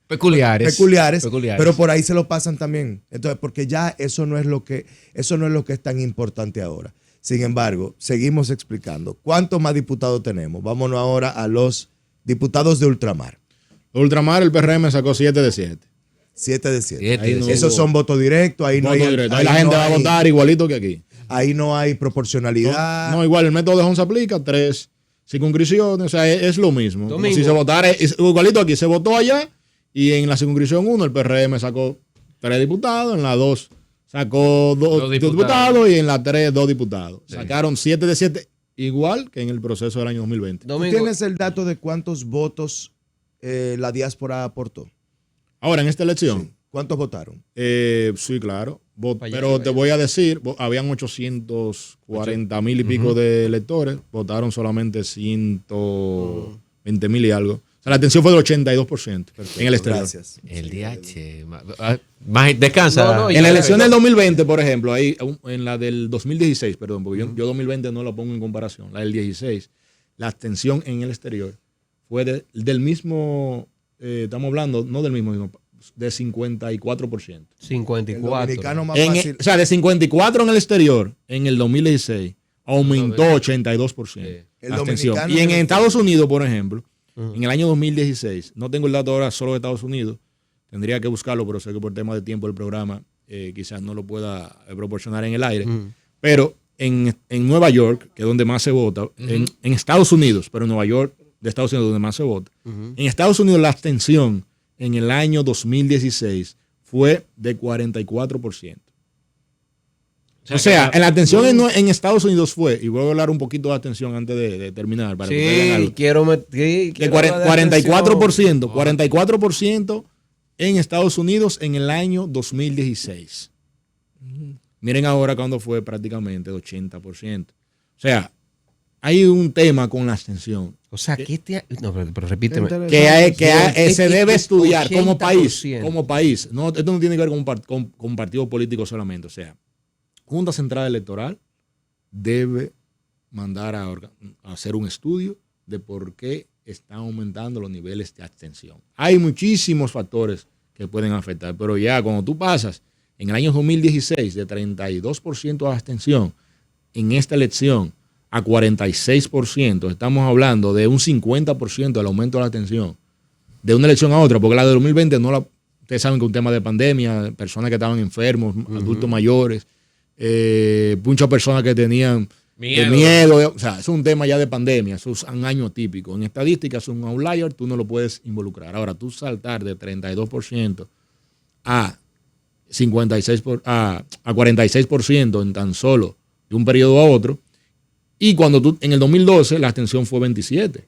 Peculiares.
peculiares, pero por ahí se lo pasan también. Entonces, porque ya eso no es lo que es tan importante ahora. Sin embargo, seguimos explicando. ¿Cuántos más diputados tenemos? Vámonos ahora a los diputados de ultramar.
Ultramar, el PRM sacó 7 de 7.
7 de 7.
Siete
Ahí
de
no-
siete.
Esos son votos directos. Ahí no hay,
Voto directo. Ahí la
ahí
gente
no
va a
hay-
votar igualito que aquí.
Ahí no hay proporcionalidad.
No, igual el método de Hon se aplica, 3 circunscripciones, o sea, es lo mismo. Como
Domingo.
si se votara, igualito aquí, se votó allá y en la circunscripción 1 el PRM sacó 3 diputados, en la 2 sacó dos
Dos
diputados y en la 3 2 diputados.
Sí.
Sacaron 7 de 7, igual que en el proceso del año 2020.
¿Tú
Domingo,
tienes el dato de cuántos votos la diáspora aportó?
Ahora, en esta elección,
Sí. ¿Cuántos votaron?
sí, claro.
Vaya,
Pero
vaya.
te voy a decir, habían 840,000 y pico de electores, votaron solamente 120,000 y algo. O sea, la atención fue del 82% en el exterior.
Gracias.
El DH. Más, descansa.
No, no,
En la elección del 2020, por ejemplo, ahí, en la del 2016, perdón, porque yo 2020 no la pongo en comparación, la del 16, la abstención en el exterior fue del mismo, estamos hablando, no del mismo, sino de 54%.
El
54.
dominicano más
En
fácil.
o sea, de 54 en el exterior, en el 2016, aumentó 82%.
El
la abstención.
dominicano
Y en
en el
Estados Unidos, por ejemplo, en el año 2016, no tengo el dato ahora solo de Estados Unidos, tendría que buscarlo, pero sé que por tema de tiempo del programa quizás no lo pueda proporcionar en el aire. Pero en Nueva York, que es donde más se vota, en Estados Unidos, pero en Nueva York, de Estados Unidos, donde más se vota, en Estados Unidos la abstención en el año 2016 fue de 44%. O sea, en la atención en Estados Unidos fue, y voy a hablar un poquito de atención antes de terminar, para que ustedes vean
Sí,
algo.
quiero
De
quiero hablar de
44%, 44% en Estados Unidos en el año 2016. Miren ahora cuando fue prácticamente de 80%. O sea, hay un tema con la abstención
O sea, que no, pero repíteme.
que se debe estudiar como país.
80%.
Como país. No, esto no tiene que ver con partido político solamente. O sea, Junta Central Electoral debe mandar a hacer un estudio de por qué están aumentando los niveles de abstención. Hay muchísimos factores que pueden afectar, pero ya cuando tú pasas en el año 2016 de 32% de abstención en esta elección a 46%, estamos hablando de un 50% del aumento de la abstención de una elección a otra, porque la de 2020 no la, ustedes saben que un tema de pandemia, personas que estaban enfermos, adultos mayores, muchas personas que tenían miedo, o sea, es un tema ya de pandemia, eso es un año típico. En estadística es un outlier, tú no lo puedes involucrar. Ahora, tú saltar de 32% a 46% en tan solo de un periodo a otro, y cuando tú, en el 2012, la abstención fue 27%,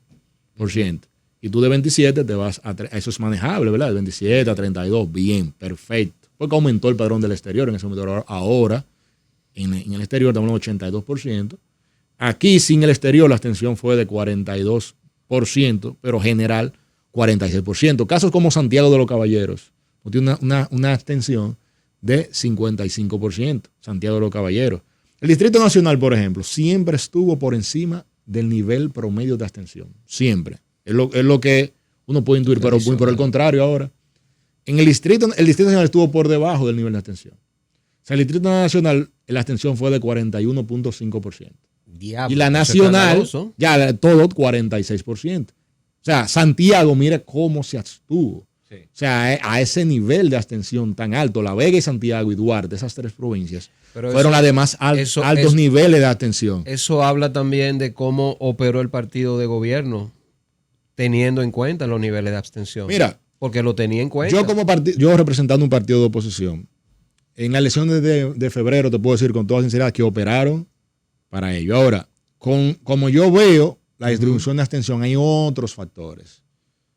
y tú de 27 te vas eso es manejable, ¿verdad? De 27 a 32, bien, perfecto. Porque aumentó el padrón del exterior en ese momento. Ahora, en el exterior estamos en 82%. Aquí, sin el exterior, la abstención fue de 42%, pero general 46%. Casos como Santiago de los Caballeros, tiene una abstención de 55%, Santiago de los Caballeros. El Distrito Nacional, por ejemplo, siempre estuvo por encima del nivel promedio de abstención. Siempre. Es lo que uno puede intuir, pero muy por el contrario ahora. El Distrito Nacional estuvo por debajo del nivel de abstención. O sea, el Distrito Nacional, la abstención fue de 41.5%.
Diablo,
Y la
eso es
nacional,
escandaloso.
ya todo 46%. O sea, Santiago, mire cómo se abstuvo.
Sí.
O sea, a ese nivel de abstención tan alto, La Vega y Santiago y Duarte, esas tres provincias,
Pero
fueron
eso-
las de más altos niveles de abstención.
Eso habla también de cómo operó el partido de gobierno, teniendo en cuenta los niveles de abstención.
Mira,
porque lo tenía en cuenta.
yo representando un partido de oposición, en las elecciones de febrero te puedo decir con toda sinceridad que operaron para ello. Ahora, como yo veo la distribución de abstención, hay otros factores.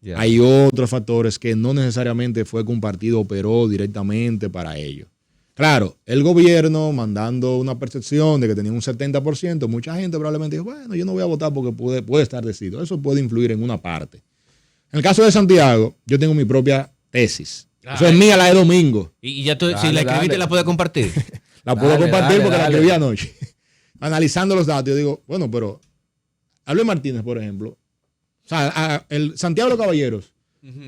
Ya.
Hay otros factores que no necesariamente fue que un partido operó directamente para ello. Claro, el gobierno mandando una percepción de que tenía un 70%, mucha gente probablemente dijo, bueno, yo no voy a votar porque puede estar decidido. Eso puede influir en una parte. En el caso de Santiago, yo tengo mi propia tesis. Eso es mía, la de domingo.
Y ya tú, si
Dale,
la escribiste,
dale.
la puedes compartir.
La puedo
Dale,
compartir
dale,
porque la
dale.
escribí anoche. Analizando los datos, yo digo, bueno, pero Albert Martínez, por ejemplo, o sea, el Santiago de los Caballeros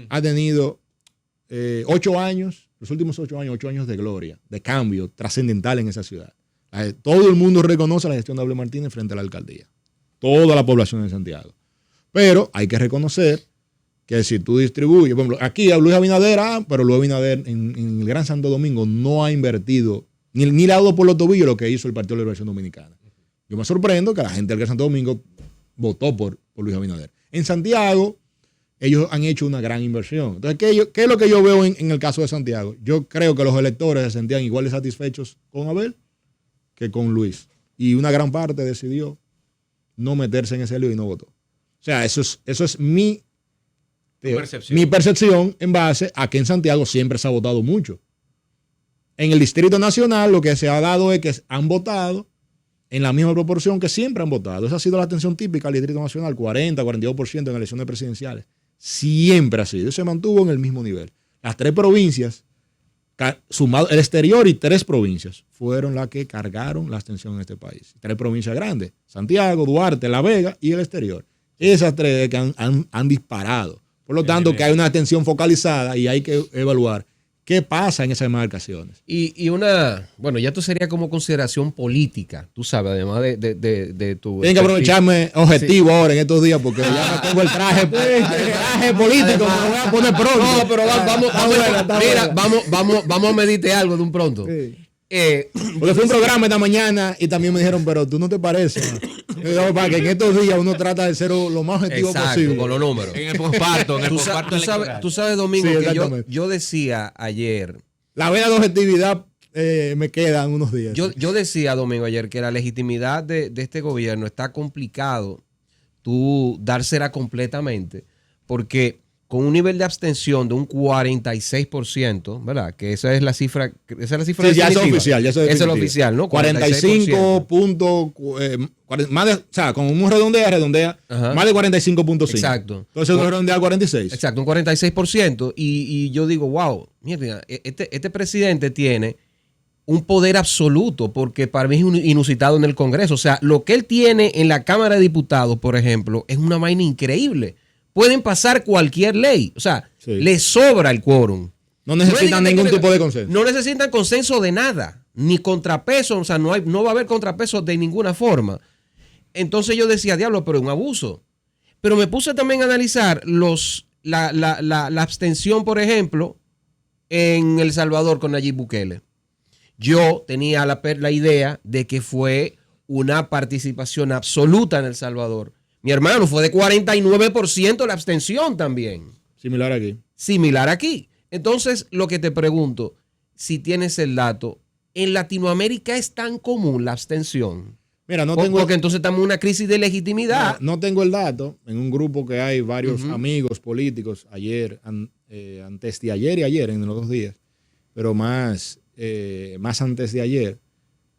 ha tenido 8 años, los últimos 8 años de gloria, de cambio trascendental en esa ciudad. Todo el mundo reconoce la gestión de Albert Martínez frente a la alcaldía. Toda la población de Santiago. Pero hay que reconocer que si tú distribuyes, por ejemplo, aquí a Luis Abinader, pero Luis Abinader en el Gran Santo Domingo no ha invertido, ni le ha dado por los tobillos lo que hizo el Partido de la Liberación Dominicana. Yo me sorprendo que la gente del Gran Santo Domingo votó por Luis Abinader. En Santiago, ellos han hecho una gran inversión. Entonces, ¿qué es lo que yo veo en el caso de Santiago? Yo creo que los electores se sentían igual de satisfechos con Abel que con Luis. Y una gran parte decidió no meterse en ese lío y no votó. O sea, eso es mi percepción en base a que en Santiago siempre se ha votado mucho. En el Distrito Nacional lo que se ha dado es que han votado en la misma proporción que siempre han votado. Esa ha sido la atención típica del Distrito Nacional, 40, 42% en elecciones presidenciales. Siempre ha sido. Se mantuvo en el mismo nivel. Las 3 provincias, sumado el exterior y 3 provincias, fueron las que cargaron la abstención en este país. 3 provincias grandes, Santiago, Duarte, La Vega y el exterior. Esas 3 que han disparado. Por lo tanto, que hay una atención focalizada y hay que evaluar qué pasa en esas demarcaciones.
Y bueno, ya esto sería como consideración política, tú sabes, además de tu...
Tienen que aprovecharme objetivo ahora en estos días porque ya no tengo el traje político, me lo voy a poner pronto.
No, pero vamos a medirte algo de un pronto. Sí.
Porque fue un programa esta mañana y también me dijeron, pero tú no te pareces. Para que en estos días uno trata de ser lo más objetivo posible.
Con los números.
En el posparto,
tú sabes, Domingo, sí, que yo decía ayer.
La veda de objetividad me quedan unos días.
Yo decía, Domingo, ayer que la legitimidad de este gobierno está complicado tú dársela completamente, porque con un nivel de abstención de un 46%, ¿verdad? Que esa es la cifra. Esa es la cifra
sí, ya es oficial.
Esa es la oficial, ¿no?
45 puntos, más de, o sea, con un redondea, ajá, más de 45.5.
Exacto.
Entonces uno redondea al 46.
Exacto, un 46%. Y yo digo, wow, mira, este presidente tiene un poder absoluto, porque para mí es inusitado en el Congreso. O sea, lo que él tiene en la Cámara de Diputados, por ejemplo, es una vaina increíble. Pueden pasar cualquier ley. O sea, sí, le sobra el quórum.
No necesitan ningún tipo de consenso.
No necesitan consenso de nada. Ni contrapeso. O sea, no va a haber contrapeso de ninguna forma. Entonces yo decía, diablo, pero es un abuso. Pero me puse también a analizar la abstención, por ejemplo, en El Salvador con Nayib Bukele. Yo tenía la idea de que fue una participación absoluta en El Salvador. Mi hermano, fue de 49% la abstención también.
Similar aquí.
Similar aquí. Entonces, lo que te pregunto, si tienes el dato, ¿en Latinoamérica es tan común la abstención?
Mira, no tengo...
Porque entonces estamos en una crisis de legitimidad.
No tengo el dato. En un grupo que hay varios amigos políticos, ayer, antes de ayer y ayer, en los 2 días, pero más antes de ayer,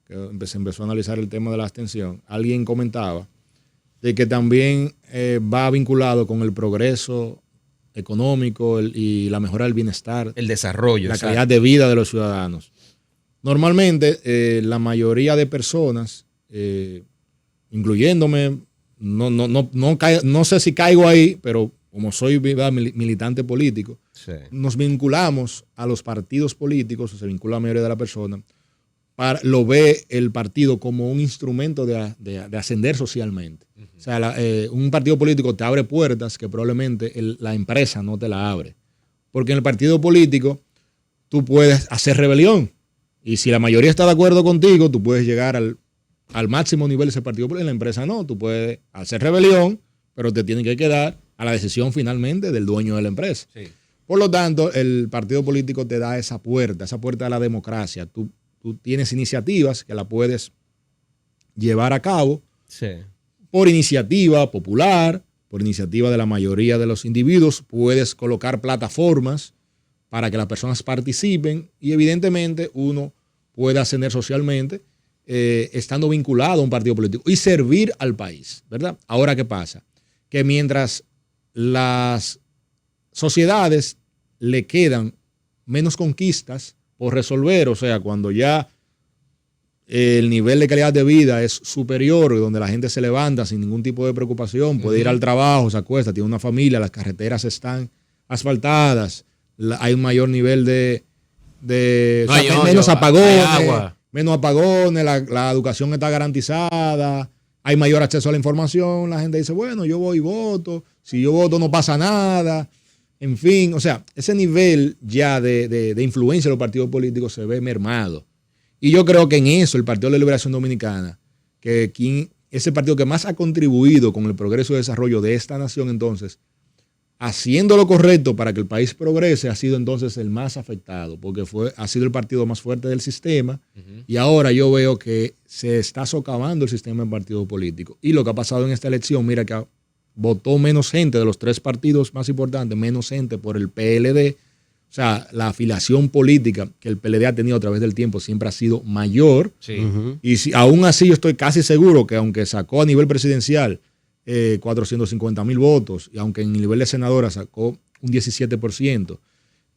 que se empezó a analizar el tema de la abstención, alguien comentaba de que también va vinculado con el progreso económico y la mejora del bienestar.
El desarrollo.
La calidad de vida de los ciudadanos. Normalmente, la mayoría de personas, incluyéndome, no sé si caigo ahí, pero como soy militante político, sí, nos vinculamos a los partidos políticos, se vincula la mayoría de la persona, lo ve el partido como un instrumento de ascender socialmente. O sea, un partido político te abre puertas que probablemente la empresa no te la abre. Porque en el partido político tú puedes hacer rebelión. Y si la mayoría está de acuerdo contigo, tú puedes llegar al máximo nivel de ese partido político. En la empresa no, tú puedes hacer rebelión, pero te tienen que quedar a la decisión finalmente del dueño de la empresa. Sí. Por lo tanto, el partido político te da esa puerta a la democracia. Tú tienes iniciativas que la puedes llevar a cabo, sí, por iniciativa popular, por iniciativa de la mayoría de los individuos. Puedes colocar plataformas para que las personas participen y evidentemente uno puede ascender socialmente estando vinculado a un partido político y servir al país, ¿verdad? Ahora, ¿qué pasa? Que mientras las sociedades le quedan menos conquistas por resolver, o sea, cuando ya el nivel de calidad de vida es superior, donde la gente se levanta sin ningún tipo de preocupación, puede ir al trabajo, se acuesta, tiene una familia, las carreteras están asfaltadas, hay un mayor nivel menos apagones, la educación está garantizada, hay mayor acceso a la información, la gente dice, bueno, yo voy y voto, si yo voto no pasa nada. En fin, o sea, ese nivel ya de influencia de los partidos políticos se ve mermado. Y yo creo que en eso el Partido de la Liberación Dominicana, que es el partido que más ha contribuido con el progreso y desarrollo de esta nación, entonces, haciendo lo correcto para que el país progrese, ha sido entonces el más afectado, porque ha sido el partido más fuerte del sistema, y ahora yo veo que se está socavando el sistema en partido político. Y lo que ha pasado en esta elección, mira que votó menos gente de los 3 partidos más importantes, menos gente por el PLD. O sea, la afiliación política que el PLD ha tenido a través del tiempo siempre ha sido mayor.
Sí.
Y aún así yo estoy casi seguro que aunque sacó a nivel presidencial 450,000 votos, y aunque en el nivel de senadora sacó un 17%,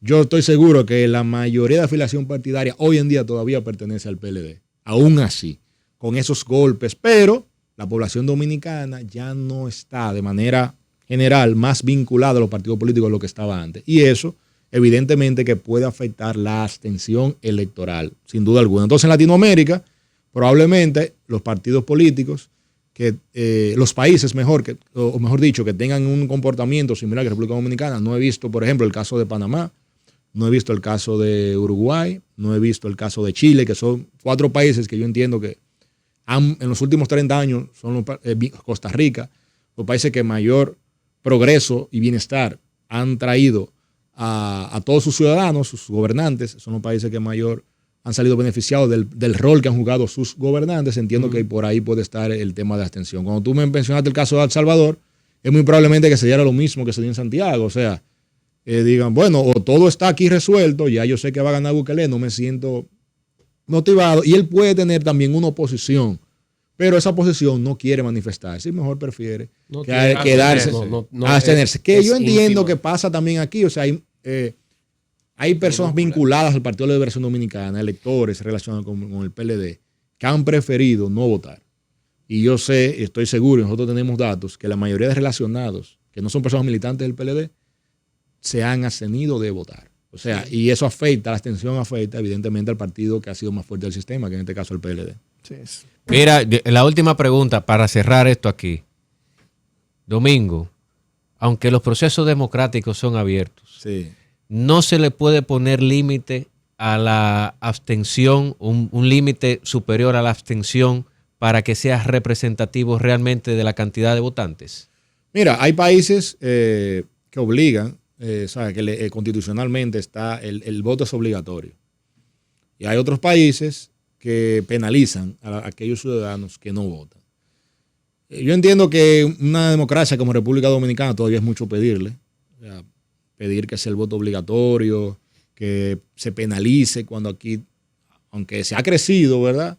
yo estoy seguro que la mayoría de afiliación partidaria hoy en día todavía pertenece al PLD. Aún así, con esos golpes, pero la población dominicana ya no está de manera general más vinculada a los partidos políticos de lo que estaba antes. Y eso, evidentemente, que puede afectar la abstención electoral, sin duda alguna. Entonces, en Latinoamérica, probablemente los partidos políticos, los países o mejor dicho, que tengan un comportamiento similar que República Dominicana. No he visto, por ejemplo, el caso de Panamá, no he visto el caso de Uruguay, no he visto el caso de Chile, que son 4 países que yo entiendo que en los últimos 30 años son Costa Rica, los países que mayor progreso y bienestar han traído a todos sus ciudadanos, sus gobernantes, son los países que mayor han salido beneficiados del rol que han jugado sus gobernantes. Entiendo que por ahí puede estar el tema de abstención. Cuando tú me mencionaste el caso de El Salvador, es muy probablemente que se diera lo mismo que se dio en Santiago. O sea, digan, bueno, o todo está aquí resuelto, ya yo sé que va a ganar Bukele, no me siento motivado. Y él puede tener también una oposición, pero esa oposición no quiere manifestarse y mejor prefiere quedarse, abstenerse. Que yo entiendo que pasa también aquí. O sea, hay personas vinculadas al Partido de la Liberación Dominicana, electores relacionados con el PLD, que han preferido no votar. Y yo sé, estoy seguro, y nosotros tenemos datos, que la mayoría de relacionados, que no son personas militantes del PLD, se han abstenido de votar. O sea, y eso afecta, la abstención afecta evidentemente al partido que ha sido más fuerte del sistema, que en este caso el PLD.
Sí.
Mira, la última pregunta para cerrar esto aquí. Domingo, aunque los procesos democráticos son abiertos,
Sí.
no se le puede poner límite a la abstención, un límite superior a la abstención para que sea representativo realmente de la cantidad de votantes.
Mira, hay países que obligan, ¿sabes? Que constitucionalmente está el voto es obligatorio. Y hay otros países que penalizan a aquellos ciudadanos que no votan. Yo entiendo que una democracia como República Dominicana todavía es mucho pedirle. O sea, pedir que sea el voto obligatorio, que se penalice cuando aquí, aunque se ha crecido, ¿verdad?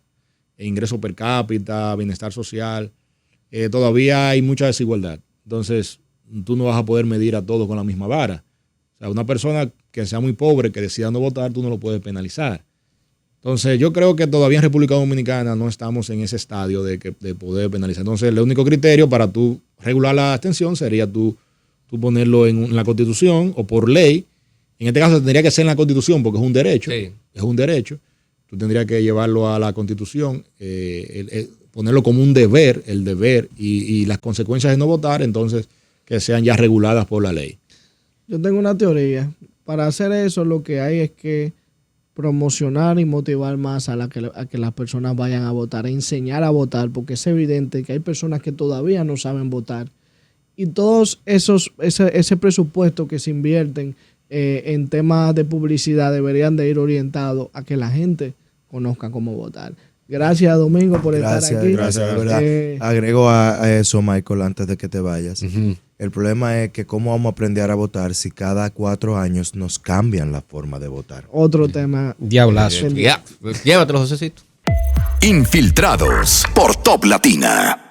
Ingreso per cápita, bienestar social, todavía hay mucha desigualdad. Entonces, tú no vas a poder medir a todos con la misma vara. O sea, una persona que sea muy pobre, que decida no votar, tú no lo puedes penalizar. Entonces, yo creo que todavía en República Dominicana no estamos en ese estadio de poder penalizar. Entonces, el único criterio para tú regular la abstención sería tú ponerlo en la Constitución o por ley. En este caso tendría que ser en la Constitución porque es un derecho.
Sí.
Es un derecho. Tú tendrías que llevarlo a la Constitución, ponerlo como un deber, el deber y las consecuencias de no votar, entonces que sean ya reguladas por la ley.
Yo tengo una teoría. Para hacer eso lo que hay es que promocionar y motivar más a que las personas vayan a votar, a enseñar a votar, porque es evidente que hay personas que todavía no saben votar. Y todos ese presupuesto que se invierten en temas de publicidad deberían de ir orientados a que la gente conozca cómo votar. Gracias, Domingo, por estar aquí.
Gracias, de verdad. Agrego a eso, Michael, antes de que te vayas. El problema es que cómo vamos a aprender a votar si cada 4 años nos cambian la forma de votar.
Otro tema.
Diablazo.
Llévatelo, Josecito.
Infiltrados por Top Latina.